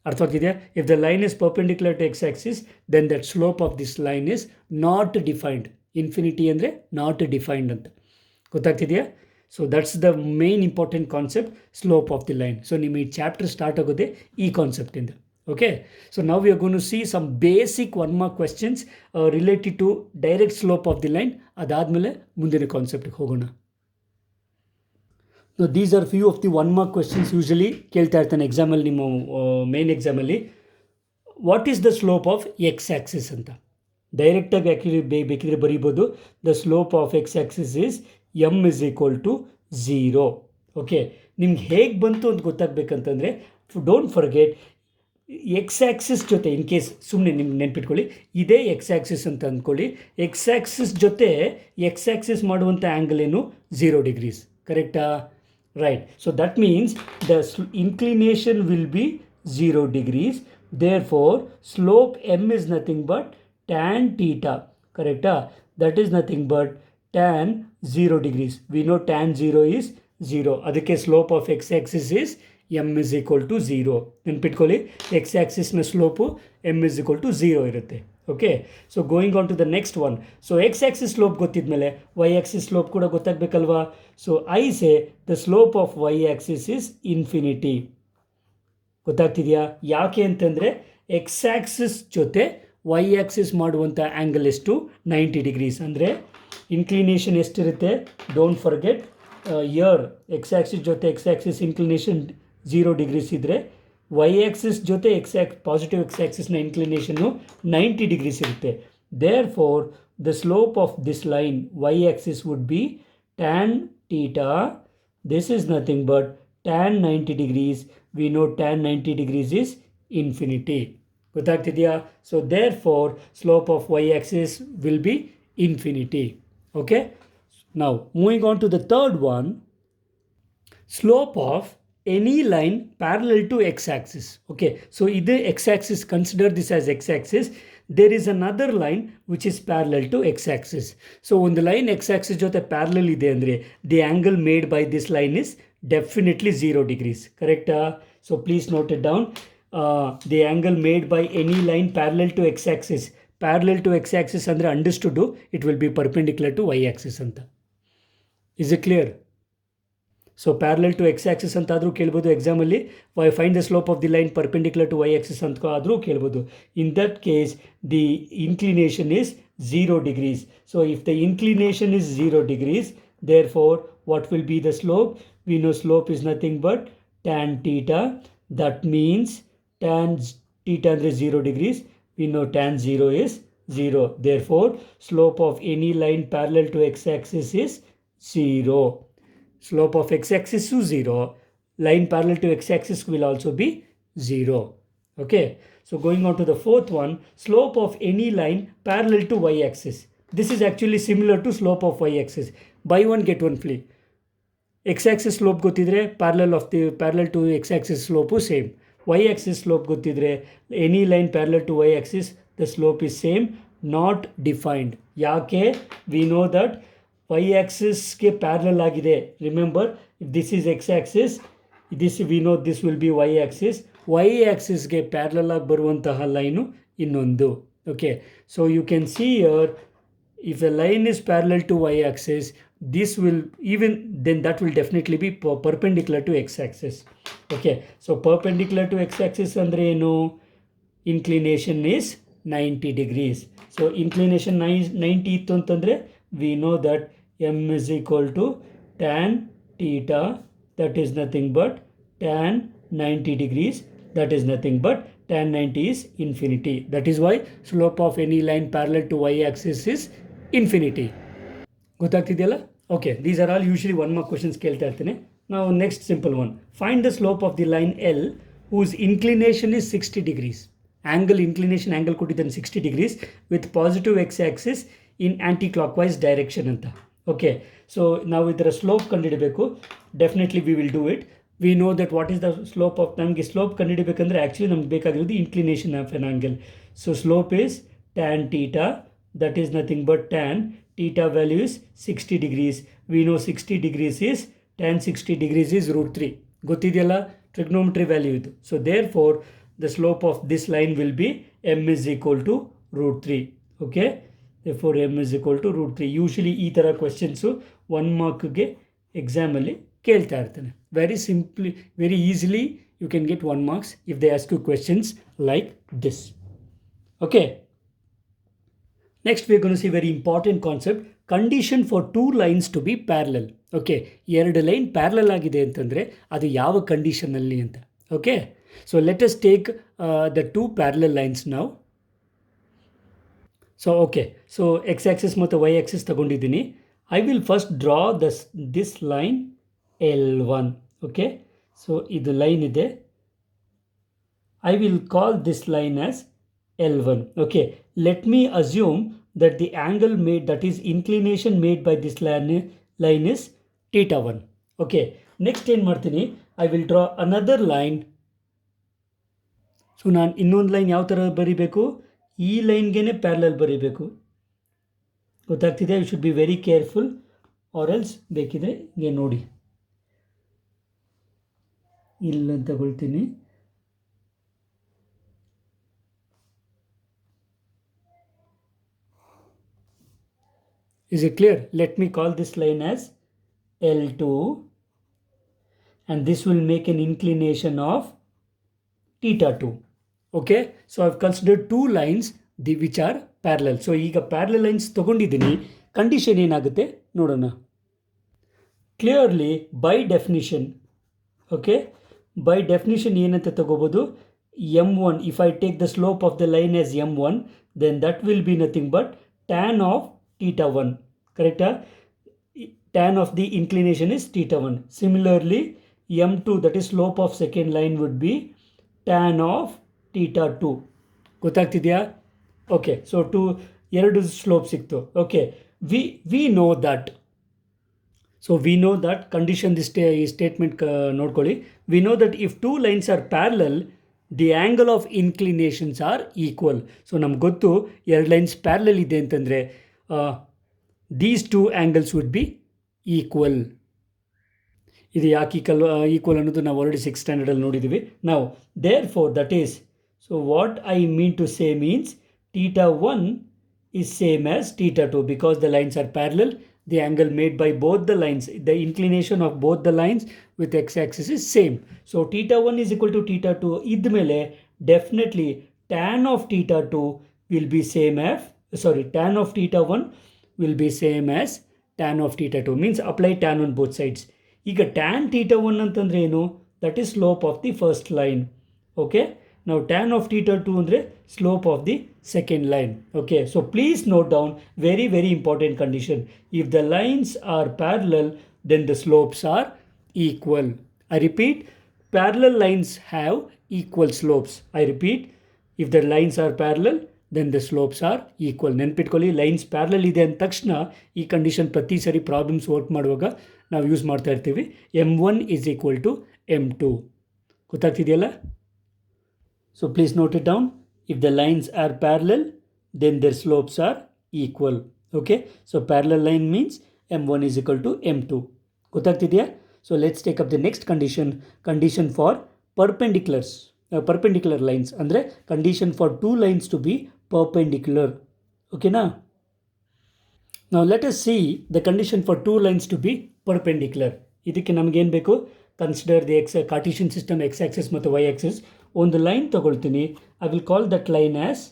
ಅರ್ಥ ಆಗ್ತಿದೆಯಾ? If the line is perpendicular to X axis, then that slope of this line is not defined. Infinity ಅಂದರೆ not defined ಅಂತ. ಗೊತ್ತಾಗ್ತಿದೆಯಾ? So that's the main important concept, slope of the line. So ನಿಮ್ಮ ಈ chapter start ಆಗೋದೇ ಈ ಕಾನ್ಸೆಪ್ಟಿಂದ. Okay, so ನಾವು we are gonna to some ಸಮ್ ಬೇಸಿಕ್ 1 mark questions related to direct slope of the line. ಅದಾದಮೇಲೆ ಮುಂದಿನ ಕಾನ್ಸೆಪ್ಟ್ಗೆ ಹೋಗೋಣ. These are few of the 1 mark questions usually ಕೇಳ್ತಾ ಇರ್ತಾನೆ ಎಕ್ಸಾಮಲ್ಲಿ, ನಿಮ್ಮ ಮೇನ್ ಎಕ್ಸಾಮಲ್ಲಿ. What is the slope of X axis ಅಂತ ಡೈರೆಕ್ಟಾಗಿ ಆ್ಯಕ್ಚುಲಿ ಬೇಕಿದ್ರೆ ಬರೀಬೋದು. The slope of X axis is M is equal to 0. Okay, ನಿಮ್ಗೆ ಹೇಗೆ ಬಂತು ಅಂತ ಗೊತ್ತಾಗಬೇಕಂತಂದರೆ, ಡೋಂಟ್ ಫರ್ಗೆಟ್ ಎಕ್ಸ್ ಆ್ಯಕ್ಸಿಸ್ ಜೊತೆ, ಇನ್ ಕೇಸ್ ಸುಮ್ಮನೆ ನಿಮ್ಗೆ ನೆನ್ಪಿಟ್ಕೊಳ್ಳಿ, ಇದೇ ಎಕ್ಸ್ ಆ್ಯಕ್ಸಿಸ್ ಅಂತ ಅಂದ್ಕೊಳ್ಳಿ. ಎಕ್ಸ್ ಆ್ಯಕ್ಸಿಸ್ ಜೊತೆ ಎಕ್ಸ್ ಆ್ಯಕ್ಸಿಸ್ ಮಾಡುವಂಥ ಆ್ಯಂಗಲ್ ಏನು? 0 degrees. ಕರೆಕ್ಟಾ? Right. So that means the inclination will be 0 degrees. Therefore slope m is nothing but tan theta. Correct? That is nothing but tan 0 degrees. We know tan 0 is 0. ಅದಕ್ಕೆ slope of X axis is M is equal to zero. ನೆನ್ಪಿಟ್ಕೊಳ್ಳಿ, X ಆ್ಯಕ್ಸಿಸ್ನ slope M is equal to zero ಇರುತ್ತೆ. Okay, so going on to the next one. So X axis slope ಗೊತ್ತಿದ್ಮೇಲೆ Y axis slope ಕೂಡ ಗೊತ್ತಾಗಬೇಕಲ್ವಾ. So I say the slope of Y axis is infinity. ಗೊತ್ತಾಗ್ತಿದೆಯಾ? ಯಾಕೆ ಅಂತಂದರೆ X axis ಜೊತೆ Y axis ಮಾಡುವಂಥ angle ಎಷ್ಟು? 90 ಡಿಗ್ರೀಸ್. ಅಂದರೆ ಇನ್ಕ್ಲಿನೇಷನ್ ಎಷ್ಟಿರುತ್ತೆ? Don't forget, year X axis ಜೊತೆ ಎಕ್ಸ್ ಆ್ಯಕ್ಸಿಸ್ ಇನ್ಕ್ಲಿನೇಷನ್ 0 ಡಿಗ್ರೀಸ್ ಇದ್ದರೆ ವೈ ಆ್ಯಕ್ಸಿಸ್ ಜೊತೆ ಪಾಸಿಟಿವ್ ಎಕ್ಸ್ ಆ್ಯಕ್ಸಿಸ್ನ ಇನ್ಕ್ಲಿನೇಷನ್ನು 90 ಡಿಗ್ರೀಸ್ ಇರುತ್ತೆ. Therefore the slope of this line Y axis would be tan theta. This is nothing but tan 90 degrees. We know tan 90 degrees is infinity. ಗೊತ್ತಾಗ್ತಿದೆಯಾ? So therefore slope of Y axis will be infinity. Okay, now moving on to the third one, slope of any line parallel to x-axis. Okay, so either x-axis, consider this as x-axis. There is another line which is parallel to x-axis. So on the line x-axis jothe parallel ide andre the angle made by this line is definitely 0 degrees. Correct? So please note it down. The angle made by any line parallel to x-axis. Parallel to x-axis andre understood it will be perpendicular to y-axis anta. Is it clear? So parallel to x-axis ಅಂತ ಆದರೂ ಕೇಳ್ಬೋದು ಎಕ್ಸಾಮಲ್ಲಿ. Find the slope of the line perpendicular to y-axis ಅಂತ ಆದರೂ ಕೇಳ್ಬೋದು. In that case the inclination is 0 degrees. So if the inclination is 0 degrees, therefore what will be the slope? We know slope is nothing but tan theta. That means tan theta ಅಂದರೆ 0 degrees. We know tan 0 is 0. Therefore slope of any line parallel to x-axis is 0. Slope of x-axis is 0. Line parallel to x-axis will also be 0. Okay, so going on to the fourth one, slope of any line parallel to y-axis. This is actually similar to slope of y-axis. Buy one get one free. X-axis slope ಗೊತ್ತಿದ್ರೆ parallel to x-axis slope same. Y-axis slope ಗೊತ್ತಿದ್ರೆ any line parallel to y-axis the slope is same, not defined. ಯಾಕೆ? we know that y-axis ಗೆ parallel ಆಗಿದೆ. Remember, if this is x-axis, this we know this will be y-axis. y-axis ಗೆ parallel ಆಗಿ ಬರುವಂತಹ line ಇನ್ನೊಂದು. Okay, so you can see here, if a line is parallel to y-axis, this will then that will definitely be perpendicular to x-axis. Okay, so perpendicular to x-axis andre enu? Inclination is 90 degrees. So inclination 90 ittu antandre we know that m is equal to tan theta, that is nothing but tan 90 degrees, that is nothing but tan 90 is infinity. That is why slope of any line parallel to y-axis is infinity. ಗೊತ್ತಾಗ್ತಿದೆಯಲ್ಲ? Okay, these are all usually 1 mark questions ಕೇಳ್ತಾ ಇರ್ತೀನಿ. ನಾವು next simple one, find the slope of the line L whose inclination is 60 degrees. Angle inclination angle ಕೊಟ್ಟಿದ್ದಾನೆ 60 degrees with positive X axis in anticlockwise direction ಅಂತ. Okay, so ನಾವು ಇದರ slope ಕಂಡುಹಿಡಬೇಕು. Definitely we will do it. We know that what is the slope of, ನಮಗೆ slope ಕಂಡುಹಿಡಬೇಕಂದ್ರೆ actually ನಮ್ಗೆ ಬೇಕಾಗಿರೋದು inclination of N angle. So slope is tan theta, that is nothing but tan theta value is 60 degrees. We know 60 degrees is tan 60 degrees is root 3. ಗೊತ್ತಿದೆಯಲ್ಲ trigonometry value ಇದು. So therefore the slope of this line will be m is equal to root 3. Okay, therefore m is equal to root 3. Usually ಈ ಥರ questions 1 markಗೆ ಎಕ್ಸಾಮಲ್ಲಿ ಕೇಳ್ತಾ ಇರ್ತಾನೆ. Very easily you can get 1 marks if they ask you questions like this. Okay, next we are going to see very important concept, condition for two lines to be parallel. Okay, ಎರಡು line parallel ಆಗಿದೆ ಅಂತಂದರೆ ಅದು ಯಾವ ಕಂಡೀಷನಲ್ಲಿ ಅಂತ. Okay, so let us take the two parallel lines ನಾವು. So okay, so X axis ಮತ್ತು Y axis ತಗೊಂಡಿದ್ದೀನಿ. I will first draw this line L1. Okay, so ಇದು ಲೈನ್ ಇದೆ. I will call this line as L1. Okay, let me assume that the angle made, that is inclination made by this line is theta 1. Okay, next ಏನು ಮಾಡ್ತೀನಿ, I will draw another line. So ನಾನು ಇನ್ನೊಂದು line ಯಾವ ಥರ ಬರೀಬೇಕು? ಈ ಲೈನ್ಗೆ parallel ಬರೀಬೇಕು. ಗೊತ್ತಾಗ್ತಿದೆ? You should be very careful or else ಬೇಕಿದ್ರೆ ಹಿಂಗೆ ನೋಡಿ, ಇಲ್ಲ ತಗೊಳ್ತೀನಿ. Is it clear? Let me call this line as L2, and this will make an inclination of theta 2. Okay, so I've considered two lines which are parallel. So ಈಗ parallel lines ತಗೊಂಡಿದ್ದೀನಿ. Condition ಏನಾಗುತ್ತೆ ನೋಡೋಣ. Clearly by definition, okay, by definition ಏನಂತ ತಗೋಬೋದು, m1, if I take the slope of the line as m1, then that will be nothing but tan of theta 1. Correct? Tan of the inclination is theta 1. Similarly, m2, that is slope of second line, would be tan of theta 2. ಗೊತ್ತಾಗ್ತಿದೆಯಾ? Okay, so ಎರಡು slope ಸಿಕ್ತು. Okay, we know that. So we know that condition ಈ statement ನೋಡ್ಕೊಳ್ಳಿ. We know that if two lines are parallel, the angle of inclinations are equal. So ನಮ್ಗೆ ಗೊತ್ತು ಎರಡು lines parallel ಇದೆ ಅಂತಂದರೆ these two angles would be equal. ಇದು ಯಾಕೆ equal ಅನ್ನೋದು ನಾವು ಆಲ್ರೆಡಿ 6th ಸ್ಟ್ಯಾಂಡರ್ಡಲ್ಲಿ ನೋಡಿದ್ದೀವಿ. ನಾವು therefore that is, so what I mean to say means theta 1 is same as theta 2 because the lines are parallel. The angle made by both the lines, the inclination of both the lines with x-axis is same. So theta 1 is equal to theta 2. Idmele definitely tan of theta 2 will be same as, tan of theta 1 will be same as tan of theta 2. Means apply tan on both sides. Iga tan theta 1 antandre enu, that is slope of the first line. Okay. Now tan of theta 2 andre slope of the second line. Okay, so please note down very very important condition. If the lines are parallel, then the slopes are equal. I repeat, parallel lines have equal slopes. I repeat, if the lines are parallel, then the slopes are equal. ನೆನ್ಪಿಟ್ಕೊಳ್ಳಿ, lines parallel ಇದೆ ಅಂದ ತಕ್ಷಣ ಈ condition ಪ್ರತಿ ಸರಿ problems work ಮಾಡುವಾಗ ನಾವು use ಮಾಡ್ತಾ ಇರ್ತೀವಿ. m1 is equal to m2. ಗೊತ್ತಾಗ್ತಿದೆಯಲ್ಲ? So please note it down. If the lines are parallel, then their slopes are equal. Okay, so parallel line means m1 is equal to m2. ಗೊತ್ತಾಗ್ತಿದೆಯಾ? So let's take up the next condition for perpendicular lines. ಅಂದರೆ condition for two lines to be perpendicular. Okay na? Now let us see the condition for two lines to be perpendicular. ಇದಕ್ಕೆ ನಮಗೇನು ಬೇಕು? Consider the cartesian system X axis ಮತ್ತು Y axis. ಒಂದು line ತಗೊಳ್ತೀನಿ. I will call that line as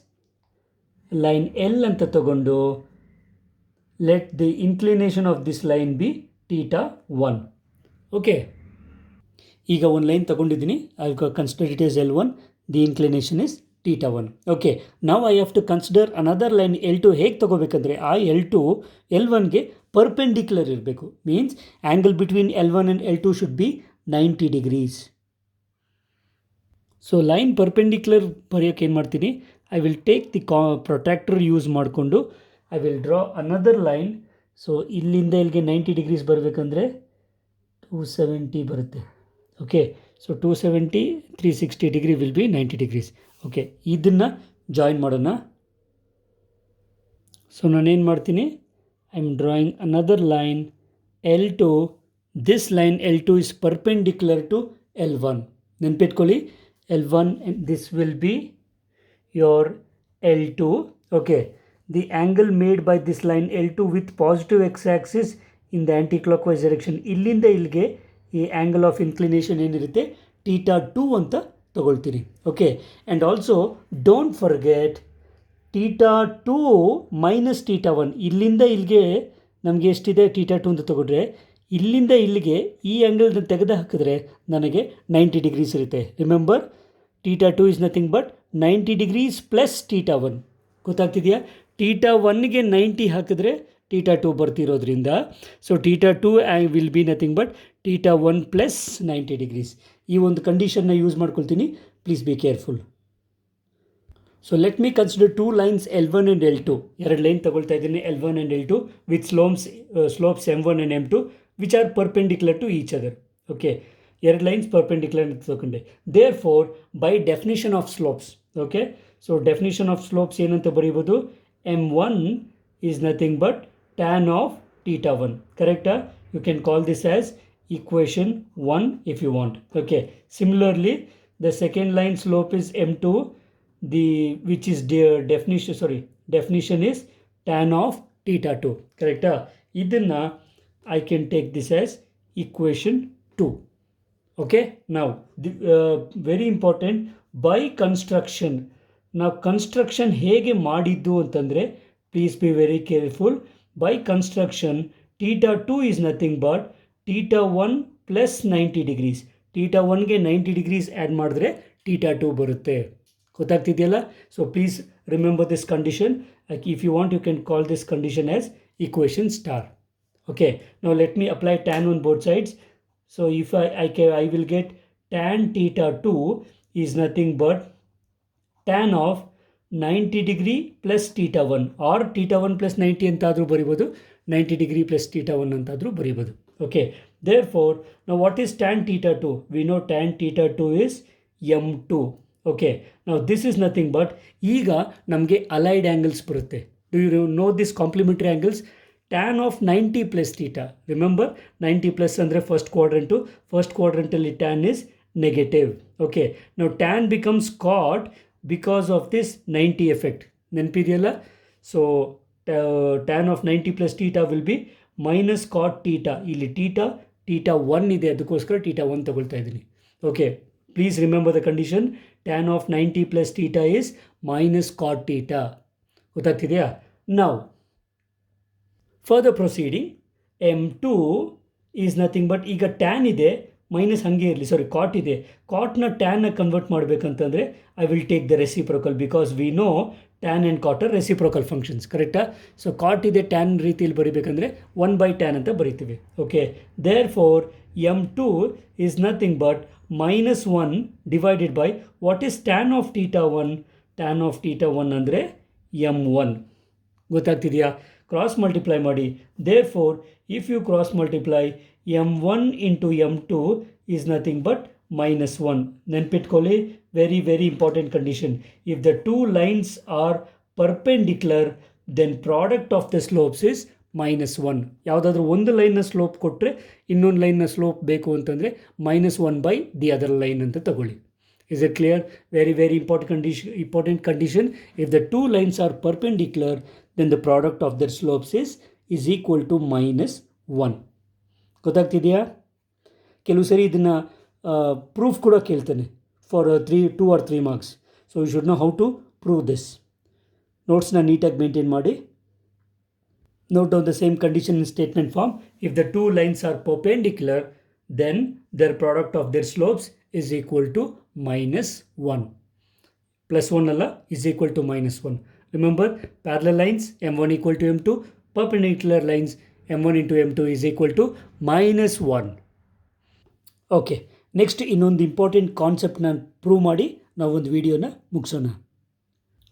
line L ಅಂತ ತಗೊಂಡು let the inclination of this line be theta 1. Okay, ಈಗ ಒಂದು ಲೈನ್ ತಗೊಂಡಿದ್ದೀನಿ. I consider it is L1. The inclination is theta 1. Okay, ನಾವು I have to consider another line L2. ಹೇಗೆ ತಗೋಬೇಕಂದ್ರೆ ಆ L2 L1ಗೆ ಪರ್ಪೆಂಡಿಕ್ಯುಲರ್ ಇರಬೇಕು. Means angle between L1 and L2 should be 90 degrees. So line perpendicular ಬರೆಯೋಕ್ಕೆ ಏನು ಮಾಡ್ತೀನಿ, I will take the protractor use ಮಾಡಿಕೊಂಡು I will draw another line. So ಇಲ್ಲಿಂದ ಇಲ್ಲಿಗೆ 90 degrees ಬರಬೇಕಂದ್ರೆ 270 ಬರುತ್ತೆ. Okay, so 270 360 degree will be 90 degrees. Okay, ಇದನ್ನು join ಮಾಡೋಣ. ಸೊ ನಾನೇನು ಮಾಡ್ತೀನಿ, I am drawing another line L2. This line L2 is perpendicular to L1. ನೆನ್ಪಿಟ್ಕೊಳ್ಳಿ, L1 and this will be your L2. Okay, the angle made by this line L2 with positive x-axis in the anti-clockwise direction. ಇಲ್ಲಿಂದ ಇಲ್ಲಿಗೆ ಈ angle of inclination ಏನಿರುತ್ತೆ theta 2 ಅಂತ ತಗೊಳ್ತೀನಿ. Okay, and also don't forget theta 2 minus theta 1. ಇಲ್ಲಿಂದ ಇಲ್ಲಿಗೆ ನಮಗೆ ಎಷ್ಟಿದೆ ಥೀಟಾ 2 ಅಂತ ತಗೊಂಡ್ರೆ ಇಲ್ಲಿಂದ ಇಲ್ಲಿಗೆ ಈ ಆ್ಯಂಗಲ್ನ ತೆಗೆದು ಹಾಕಿದ್ರೆ ನನಗೆ 90 degrees ಇರುತ್ತೆ. Remember, theta 2 is nothing but 90 degrees plus theta 1. ಗೊತ್ತಾಗ್ತಿದೆಯಾ? ಥೀಟಾ 1ಗೆ 90 ಹಾಕಿದ್ರೆ ಥೀಟಾ 2 ಬರ್ತಿರೋದ್ರಿಂದ so theta 2 will be nothing but theta 1 plus 90 degrees. ಈ ಒಂದು ಕಂಡೀಷನ್ನ ಯೂಸ್ ಮಾಡ್ಕೊಳ್ತೀನಿ. Please be careful. So let me consider two lines L1 and L2. ಎರಡು ಲೈನ್ ತಗೊಳ್ತಾ ಇದ್ದೀನಿ L1 and L2 with slopes M1 and M2 which are perpendicular to each other. Okay, ಎರಡು lines perpendicular ಅಂತ ತಗೊಂಡೆ. Therefore by definition of slopes. Okay, so definition of slopes ಏನಂತ ಬರೀಬೋದು, M1 is nothing but tan of theta 1. ಕರೆಕ್ಟಾ? You can call this as equation 1 if you want. Okay, similarly the second line slope is m2, the which is definition is tan of theta 2. Correct? Idana I can take this as equation 2. Okay, now very important, by construction. Now construction ಹೇಗೆ ಮಾಡಿದ್ದು ಅಂತಂದರೆ, please be very careful. By construction theta 2 is nothing but theta 1 plus 90 degrees. theta 1ಗೆ 90 degrees add ಮಾಡಿದ್ರೆ theta 2 ಬರುತ್ತೆ. ಗೊತ್ತಾಗ್ತಿದೆಯಲ್ಲ? So please remember this condition. If you want you can call this condition as equation star. Okay, now let me apply tan on both sides. So if I will get tan theta 2 is nothing but tan of 90 degree plus theta 1, or theta 1 plus 90 ಅಂತಾದರೂ ಬರಿಬೋದು, 90 degree plus theta 1 ಅಂತಾದರೂ ಬರಿಬೋದು. Okay, therefore now what is tan theta 2? We know tan theta 2 is m2. Okay, now this is nothing but ಈಗ ನಮಗೆ allied angles ಬರುತ್ತೆ. Do you know this complementary angles? Tan of 90 plus theta. Remember 90 plus ಅಂದರೆ first quadrant, first ಕ್ವಾಡ್ರಂಟಲ್ಲಿ tan is negative. Okay, now tan becomes cot because of this 90 effect. ನೆನಪಿದೆಯಲ್ಲ? So tan of 90 plus theta will be minus cot theta. ಇಲ್ಲಿ theta 1 ಇದೆ, ಅದಕ್ಕೋಸ್ಕರ theta 1 ತಗೊಳ್ತಾ ಇದ್ದೀನಿ. Okay, please remember the condition. tan of 90 plus theta is minus cot theta. ಗೊತ್ತಾಗ್ತಿದೆಯಾ? Now further proceeding, m2 is nothing but, ಈಗ tan ಇದೆ, minus ಹಾಗೆ ಇರಲಿ, ಕಾಟ್ ಇದೆ, ಕಾಟ್ನ ಟ್ಯಾನ್ನ ಕನ್ವರ್ಟ್ ಮಾಡಬೇಕಂತಂದರೆ I will take the reciprocal, because we know tan and cot are reciprocal functions. ಕರೆಕ್ಟಾ? ಸೊ ಕಾಟ್ ಇದೆ, ಟ್ಯಾನ್ ರೀತಿಯಲ್ಲಿ ಬರೀಬೇಕಂದ್ರೆ 1/tan ಅಂತ ಬರೀತೀವಿ. Okay, therefore m2 is nothing but -1 divided by what is tan of theta 1? Tan of theta 1 ಅಂದರೆ m1. ಗೊತ್ತಾಗ್ತಿದೆಯಾ? Cross multiply ಮಾಡಿ. Therefore if you cross multiply m1 into m2 is nothing but -1. ನೆನ್ಪಿಟ್ಕೊಳ್ಳಿ, very very important condition. If the two lines are perpendicular then product of the slopes is -1. ಯಾವುದಾದ್ರೂ ಒಂದು ಲೈನ್ನ slope ಕೊಟ್ಟರೆ ಇನ್ನೊಂದು ಲೈನ್ನ slope ಬೇಕು ಅಂತಂದರೆ -1 ಬೈ ದಿ ಅದರ್ ಲೈನ್ ಅಂತ ತಗೊಳ್ಳಿ. Is it clear? Very very important condition. If the two lines are perpendicular, then the product of their slopes is equal to -1. ಗೊತ್ತಾಗ್ತಿದೆಯಾ? ಕೆಲವು ಸರಿ ಇದನ್ನು ಪ್ರೂಫ್ ಕೂಡ ಕೇಳ್ತಾನೆ ಫಾರ್ 2 or 3 marks. So you should know how to prove this. ನೋಟ್ಸ್ನ ನೀಟಾಗಿ maintain ಮಾಡಿ. Note down the same condition in statement form. If the two lines are perpendicular, then their product of their slopes is equal to -1. +1 ಅಲ್ಲ, is equal to -1. Remember, parallel lines m1 equal to m2, perpendicular lines m1 into m2 is equal to -1. Okay, next ಇನ್ನೊಂದು important ಕಾನ್ಸೆಪ್ಟ್ನ prove ಮಾಡಿ ನಾವು ಒಂದು ವಿಡಿಯೋನ ಮುಗಿಸೋಣ.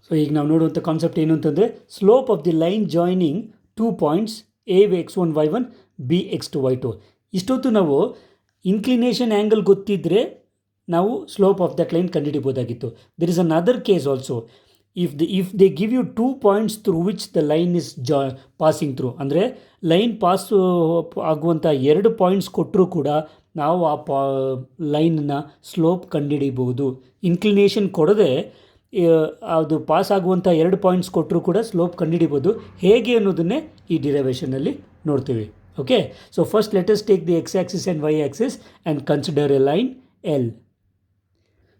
So ಈಗ ನಾವು ನೋಡುವಂಥ ಕಾನ್ಸೆಪ್ಟ್ ಏನು ಅಂತಂದರೆ, slope of the line joining 2 points a x1 y1 b x2 y2. ಇಷ್ಟೊತ್ತು ನಾವು ಇನ್ಕ್ಲಿನೇಷನ್ ಆ್ಯಂಗಲ್ ಗೊತ್ತಿದ್ದರೆ ನಾವು ಸ್ಲೋಪ್ ಆಫ್ ದಟ್ ಲೈನ್ ಕಂಡುಹಿಡಿಬೋದಾಗಿತ್ತು. There is another case also. If they give you 2 points through which the line is passing through, ಅಂದರೆ line pass ಆಗುವಂಥ 2 points ಕೊಟ್ಟರೂ ಕೂಡ ನಾವು ಆ ಲೈನ್ನ ಸ್ಲೋಪ್ ಕಂಡುಹಿಡಿಬಹುದು. ಇನ್ಕ್ಲಿನೇಷನ್ ಕೊಡದೆ ಅದು ಪಾಸ್ ಆಗುವಂಥ 2 ಪಾಯಿಂಟ್ಸ್ ಕೊಟ್ಟರೂ ಕೂಡ ಸ್ಲೋಪ್ ಕಂಡುಹಿಡಿಬೋದು. ಹೇಗೆ ಅನ್ನೋದನ್ನೇ ಈ ಡಿರೈವೇಷನಲ್ಲಿ ನೋಡ್ತೀವಿ. Okay, so first let us take the X axis and Y axis and consider a line L.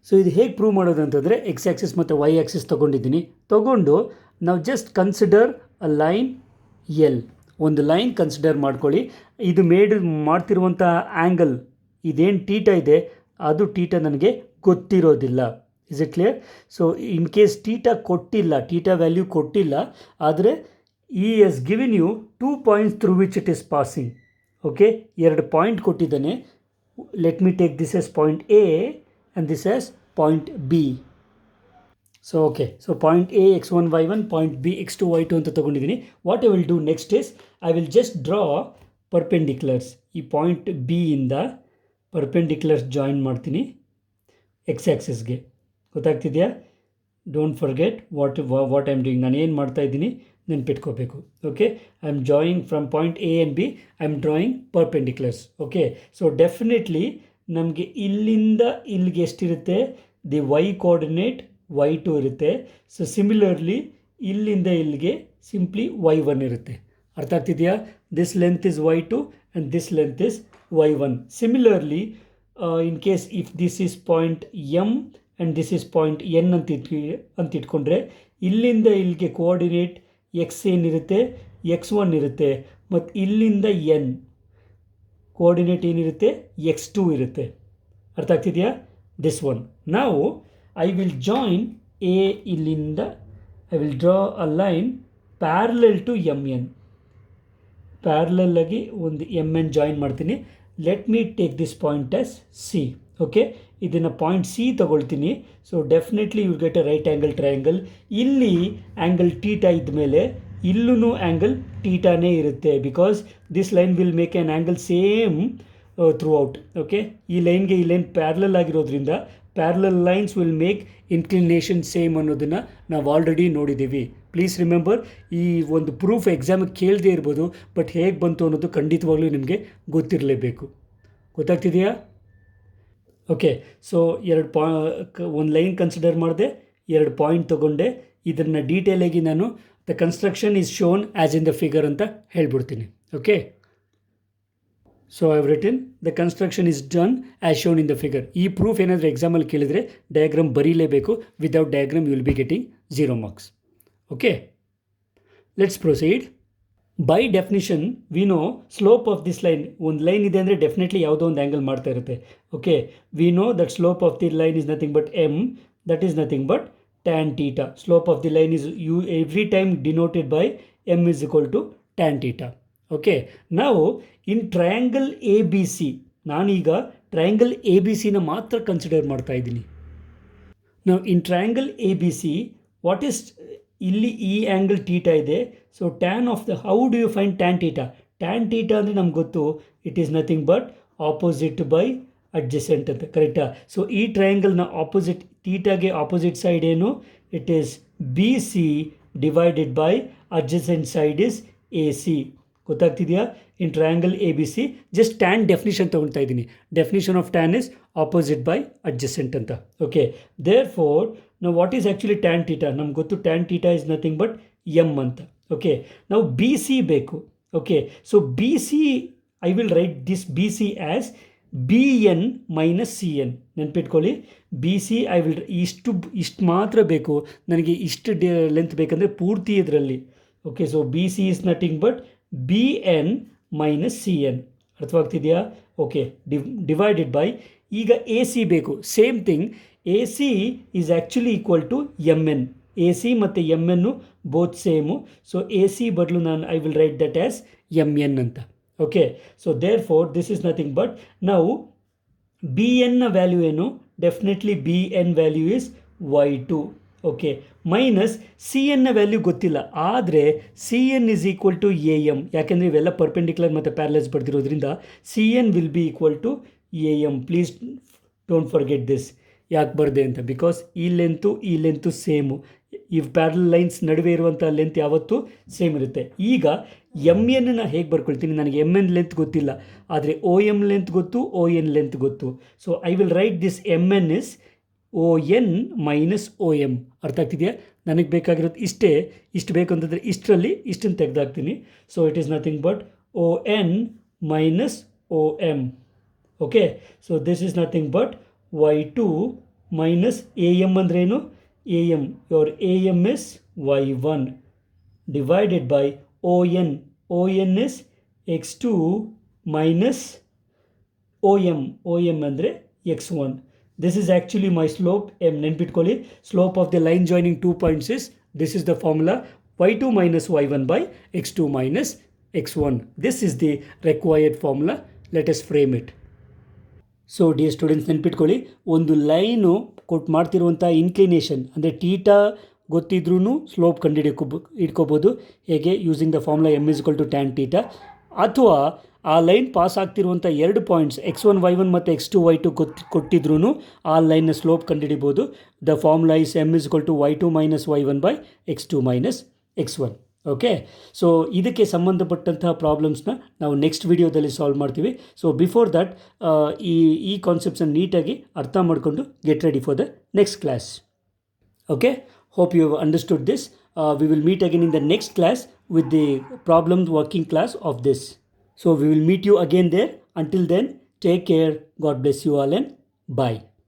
So ಇದು ಹೇಗೆ ಪ್ರೂವ್ ಮಾಡೋದು ಅಂತಂದರೆ, ಎಕ್ಸ್ ಆ್ಯಕ್ಸಿಸ್ ಮತ್ತು ವೈ ಆ್ಯಕ್ಸಿಸ್ ತೊಗೊಂಡು ನಾವು just consider a line L. ಒಂದು ಲೈನ್ ಕನ್ಸಿಡರ್ ಮಾಡ್ಕೊಳ್ಳಿ. ಇದು ಮಾಡ್ತಿರುವಂಥ ಆ್ಯಂಗಲ್ ಇದೇನು ಟೀಟಾ ಇದೆ, ಅದು ಟೀಟಾ ನನಗೆ ಗೊತ್ತಿರೋದಿಲ್ಲ. Is it clear? So in case theta value ಕೊಟ್ಟಿಲ್ಲ, ಆದರೆ he's given you 2 points through which it is passing. Okay, 2 point ಕೊಟ್ಟಿದ್ದಾನೆ. Let me take this as point A and this as point B. So okay, so point A x1 y1, point B x2 y2 ಅಂತ ತಗೊಂಡಿದ್ದೀನಿ. What I will do next is, I will just draw perpendiculars. ಈ point B ಇಂದ perpendiculars join ಮಾಡ್ತೀನಿ X ಆ್ಯಕ್ಸಿಸ್ಗೆ. ಗೊತ್ತಾಗ್ತಿದೆಯಾ? Don't forget what I am doing. ನಾನು ಏನು ಮಾಡ್ತಾ ಇದ್ದೀನಿ ನೆನ್ಪಿಟ್ಕೋಬೇಕು. Okay, I am drawing from point A and B, I am drawing perpendiculars. Okay, so definitely ನಮಗೆ ಇಲ್ಲಿಂದ ಇಲ್ಲಿಗೆ ಎಷ್ಟಿರುತ್ತೆ, ದಿ ವೈ ಕೋಆರ್ಡಿನೇಟ್ y2 ಇರುತ್ತೆ. ಸೊ ಸಿಮಿಲರ್ಲಿ ಇಲ್ಲಿಂದ ಇಲ್ಲಿಗೆ ಸಿಂಪ್ಲಿ y1 ಇರುತ್ತೆ. ಅರ್ಥ ಆಗ್ತಿದೆಯಾ? This length is y2 and this length is y1. Similarly in case if this is point M and this is point N ಅಂತ ಇಟ್ಕೊಂಡ್ರೆ ಇಲ್ಲಿಂದ ಇಲ್ಲಿಗೆ ಕೋಆರ್ಡಿನೇಟ್ ಎಕ್ಸ್ ಏನಿರುತ್ತೆ, x1 ಇರುತ್ತೆ, ಮತ್ತು ಇಲ್ಲಿಂದ ಎನ್ ಕೋಆರ್ಡಿನೇಟ್ ಏನಿರುತ್ತೆ, x2 ಇರುತ್ತೆ. ಅರ್ಥ ಆಗ್ತಿದೆಯಾ? This one. ನಾವು ಐ ವಿಲ್ ಜಾಯಿನ್ ಎ, ಇಲ್ಲಿಂದ I will draw a line parallel to M N. Parallel ಆಗಿ ಒಂದು ಎಮ್ ಎನ್ ಜಾಯಿನ್ ಮಾಡ್ತೀನಿ. Let me take this point as C. Okay, ಇದನ್ನು ಪಾಯಿಂಟ್ ಸಿ ತಗೊಳ್ತೀನಿ. So definitely you get a right angle triangle. ಇಲ್ಲಿ angle theta ಇದ್ಮೇಲೆ ಇಲ್ಲೂ angle ಟೀಟಾನೇ ಇರುತ್ತೆ, because this line will make an angle same throughout. Okay, ಈ ಲೈನ್ಗೆ ಈ ಲೈನ್ ಪ್ಯಾರಲಲ್ ಆಗಿರೋದ್ರಿಂದ parallel lines will make inclination same ಅನ್ನೋದನ್ನು ನಾವು ಆಲ್ರೆಡಿ ನೋಡಿದ್ದೀವಿ. ಪ್ಲೀಸ್ ರಿಮೆಂಬರ್, ಈ ಒಂದು ಪ್ರೂಫ್ ಎಕ್ಸಾಮಿಗೆ ಕೇಳದೇ ಇರ್ಬೋದು, ಬಟ್ ಹೇಗೆ ಬಂತು ಅನ್ನೋದು ಖಂಡಿತವಾಗ್ಲೂ ನಿಮಗೆ ಗೊತ್ತಿರಲೇಬೇಕು. ಗೊತ್ತಾಗ್ತಿದೆಯಾ? ಓಕೆ, ಸೊ ಒಂದು ಲೈನ್ ಕನ್ಸಿಡರ್ ಮಾಡಿದೆ, 2 ಪಾಯಿಂಟ್ ತೊಗೊಂಡೆ. ಇದನ್ನು ಡೀಟೇಲಾಗಿ ನಾನು the construction is shown as in the figure ಅಂತ ಹೇಳ್ಬಿಡ್ತೀನಿ. Okay, so I have written the construction is done as shown in the figure. ಈ ಪ್ರೂಫ್ ಏನಾದರೂ ಎಕ್ಸಾಮಲ್ಲಿ ಕೇಳಿದರೆ ಡಯಾಗ್ರಾಮ್ ಬರೀಲೇಬೇಕು. Without diagram you will be getting 0 marks. Okay, let's proceed. By definition we know slope of this line. ಒಂದು line ಇದೆ ಅಂದರೆ definitely ಯಾವುದೋ ಒಂದು ಆ್ಯಂಗಲ್ ಮಾಡ್ತಾ ಇರುತ್ತೆ. Okay, we know that slope of the line is nothing but M, that is nothing but tan theta. Slope of the line is every time denoted by m is equal to tan theta. Okay, now in triangle ABC, ನಾನೀಗ triangle A B ಸಿನ ಮಾತ್ರ consider ಮಾಡ್ತಾ ಇದ್ದೀನಿ. ನಾವು in triangle A B C what is, ಇಲ್ಲಿ ಈ angle theta ಇದೆ. So tan of the, how do you find tan theta? Tan theta ಅಂದರೆ ನಮ್ಗೆ ಗೊತ್ತು, it is nothing but opposite by adjacent ಅಂತ. ಕರೆಕ್ಟಾ? ಸೊ ಈ ಟ್ರಯಾಂಗಲ್ನ ಆಪೋಸಿಟ್, ಟೀಟಾಗೆ ಆಪೋಸಿಟ್ ಸೈಡ್ ಏನು, it is B C divided by adjacent side is A C. ಗೊತ್ತಾಗ್ತಿದೆಯಾ? ಇನ್ triangle A B C just tan definition ತೊಗೊಳ್ತಾ ಇದ್ದೀನಿ. Definition of tan is opposite by adjacent ಅಂತ. ಓಕೆ, ದೇರ್ ಫೋರ್ ನಾವು what is actually tan theta? ನಮ್ಗೆ ಗೊತ್ತು tan theta is nothing but M ಅಂತ. Okay, ನಾವು B C ಬೇಕು. Okay, so B C, I will write this B C as B N minus C N. ನೆನ್ಪಿಟ್ಕೊಳ್ಳಿ, B C I will ಇಷ್ಟು ಮಾತ್ರ ಬೇಕು ನನಗೆ, ಇಷ್ಟು ಲೆಂತ್ ಬೇಕಂದರೆ ಪೂರ್ತಿ ಇದರಲ್ಲಿ. Okay, so B C is nothing but B N minus C N. ಅರ್ಥವಾಗ್ತಿದೆಯಾ? ಓಕೆ, ಡಿವೈಡೆಡ್ ಬೈ, ಈಗ ಎ ಸಿ ಬೇಕು. Same thing, A C is actually equal to M N. A C ಮತ್ತು ಎಮ್ ಎನ್ನು both same. So A C ಬದಲು ನಾನು I will write that as M N ಅಂತ. Okay, so therefore this is nothing but, ನಾವು B ಎನ್ನ value ಏನು? Definitely B N value is y2. Okay, minus C ಎನ್ನ value ಗೊತ್ತಿಲ್ಲ, ಆದರೆ C N is equal to A M. ಯಾಕೆಂದರೆ ಇವೆಲ್ಲ perpendicular ಮತ್ತು ಪ್ಯಾರಲಲ್ಸ್ ಬರ್ತಿರೋದ್ರಿಂದ C N will be equal to A M. Please don't forget this. ಯಾಕೆ ಬರದೆ ಅಂತ, ಬಿಕಾಸ್ ಈ ಲೆಂತು ಸೇಮು. ಈ ಪ್ಯಾರಲ್ ಲೈನ್ಸ್ ನಡುವೆ ಇರುವಂಥ ಲೆಂತ್ ಯಾವತ್ತೂ ಸೇಮ್ ಇರುತ್ತೆ. ಈಗ ಎಮ್ ಎನ್ನ ಹೇಗೆ ಬರ್ಕೊಳ್ತೀನಿ? ನನಗೆ ಎಮ್ ಎನ್ ಲೆಂತ್ ಗೊತ್ತಿಲ್ಲ, ಆದರೆ ಓ ಎಮ್ ಲೆಂತ್ ಗೊತ್ತು, ಓ ಎನ್ ಲೆಂತ್ ಗೊತ್ತು. So I will write this M N is O N minus O M. ಅರ್ಥ ಆಗ್ತಿದೆಯಾ? ನನಗೆ ಬೇಕಾಗಿರೋದು ಇಷ್ಟೇ. ಇಷ್ಟು ಬೇಕು ಅಂತಂದರೆ ಇಷ್ಟರಲ್ಲಿ ಇಷ್ಟನ್ನು ತೆಗೆದಾಕ್ತೀನಿ. So it is nothing but O N minus O M. Okay, so this is nothing but y2 minus A M ಅಂದ್ರೇನು? A M, your A M is y1 divided by O N. O N is x2 minus O M ಅಂದರೆ x1. This is actually my slope M. ನೆನ್ಪಿಟ್ಕೊಳ್ಳಿ, slope of the line joining 2 points is, this is the formula y2 minus y1 by x2 minus x1. This is the required formula. Let us frame it. So dear students, ನೆನ್ಪಿಟ್ಕೊಳ್ಳಿ, ಒಂದು line ಕೊಟ್ಟು ಮಾಡ್ತಿರುವಂಥ inclination ಅಂದರೆ theta ಗೊತ್ತಿದ್ರೂ slope ಇಟ್ಕೋಬೋದು. ಹೇಗೆ? Using the formula M is equal to tan theta. ಅಥವಾ ಆ ಲೈನ್ ಪಾಸ್ ಆಗ್ತಿರುವಂಥ ಎರಡು ಪಾಯಿಂಟ್ಸ್ x1 y1 ಮತ್ತು x2 y2 ಕೊಟ್ಟಿದ್ರೂ ಆ ಲೈನ್ನ ಸ್ಲೋಪ್ ಕಂಡುಹಿಡಿಬೋದು. The formula is m is equal to y2 minus y1 by x2 minus x1. Okay, so ಇದಕ್ಕೆ ಸಂಬಂಧಪಟ್ಟಂತಹ ಪ್ರಾಬ್ಲಮ್ಸ್ನ ನಾವು ನೆಕ್ಸ್ಟ್ ವಿಡಿಯೋದಲ್ಲಿ ಸಾಲ್ವ್ ಮಾಡ್ತೀವಿ. ಸೊ ಬಿಫೋರ್ ದಟ್ ಈ ಕಾನ್ಸೆಪ್ಟ್ಸನ್ನು ನೀಟಾಗಿ ಅರ್ಥ ಮಾಡಿಕೊಂಡು get ready for the next class. Okay, hope you have understood this. We will meet again in the next class with the problems working class of this. So we will meet you again there. Until then, take care. God bless you all and bye.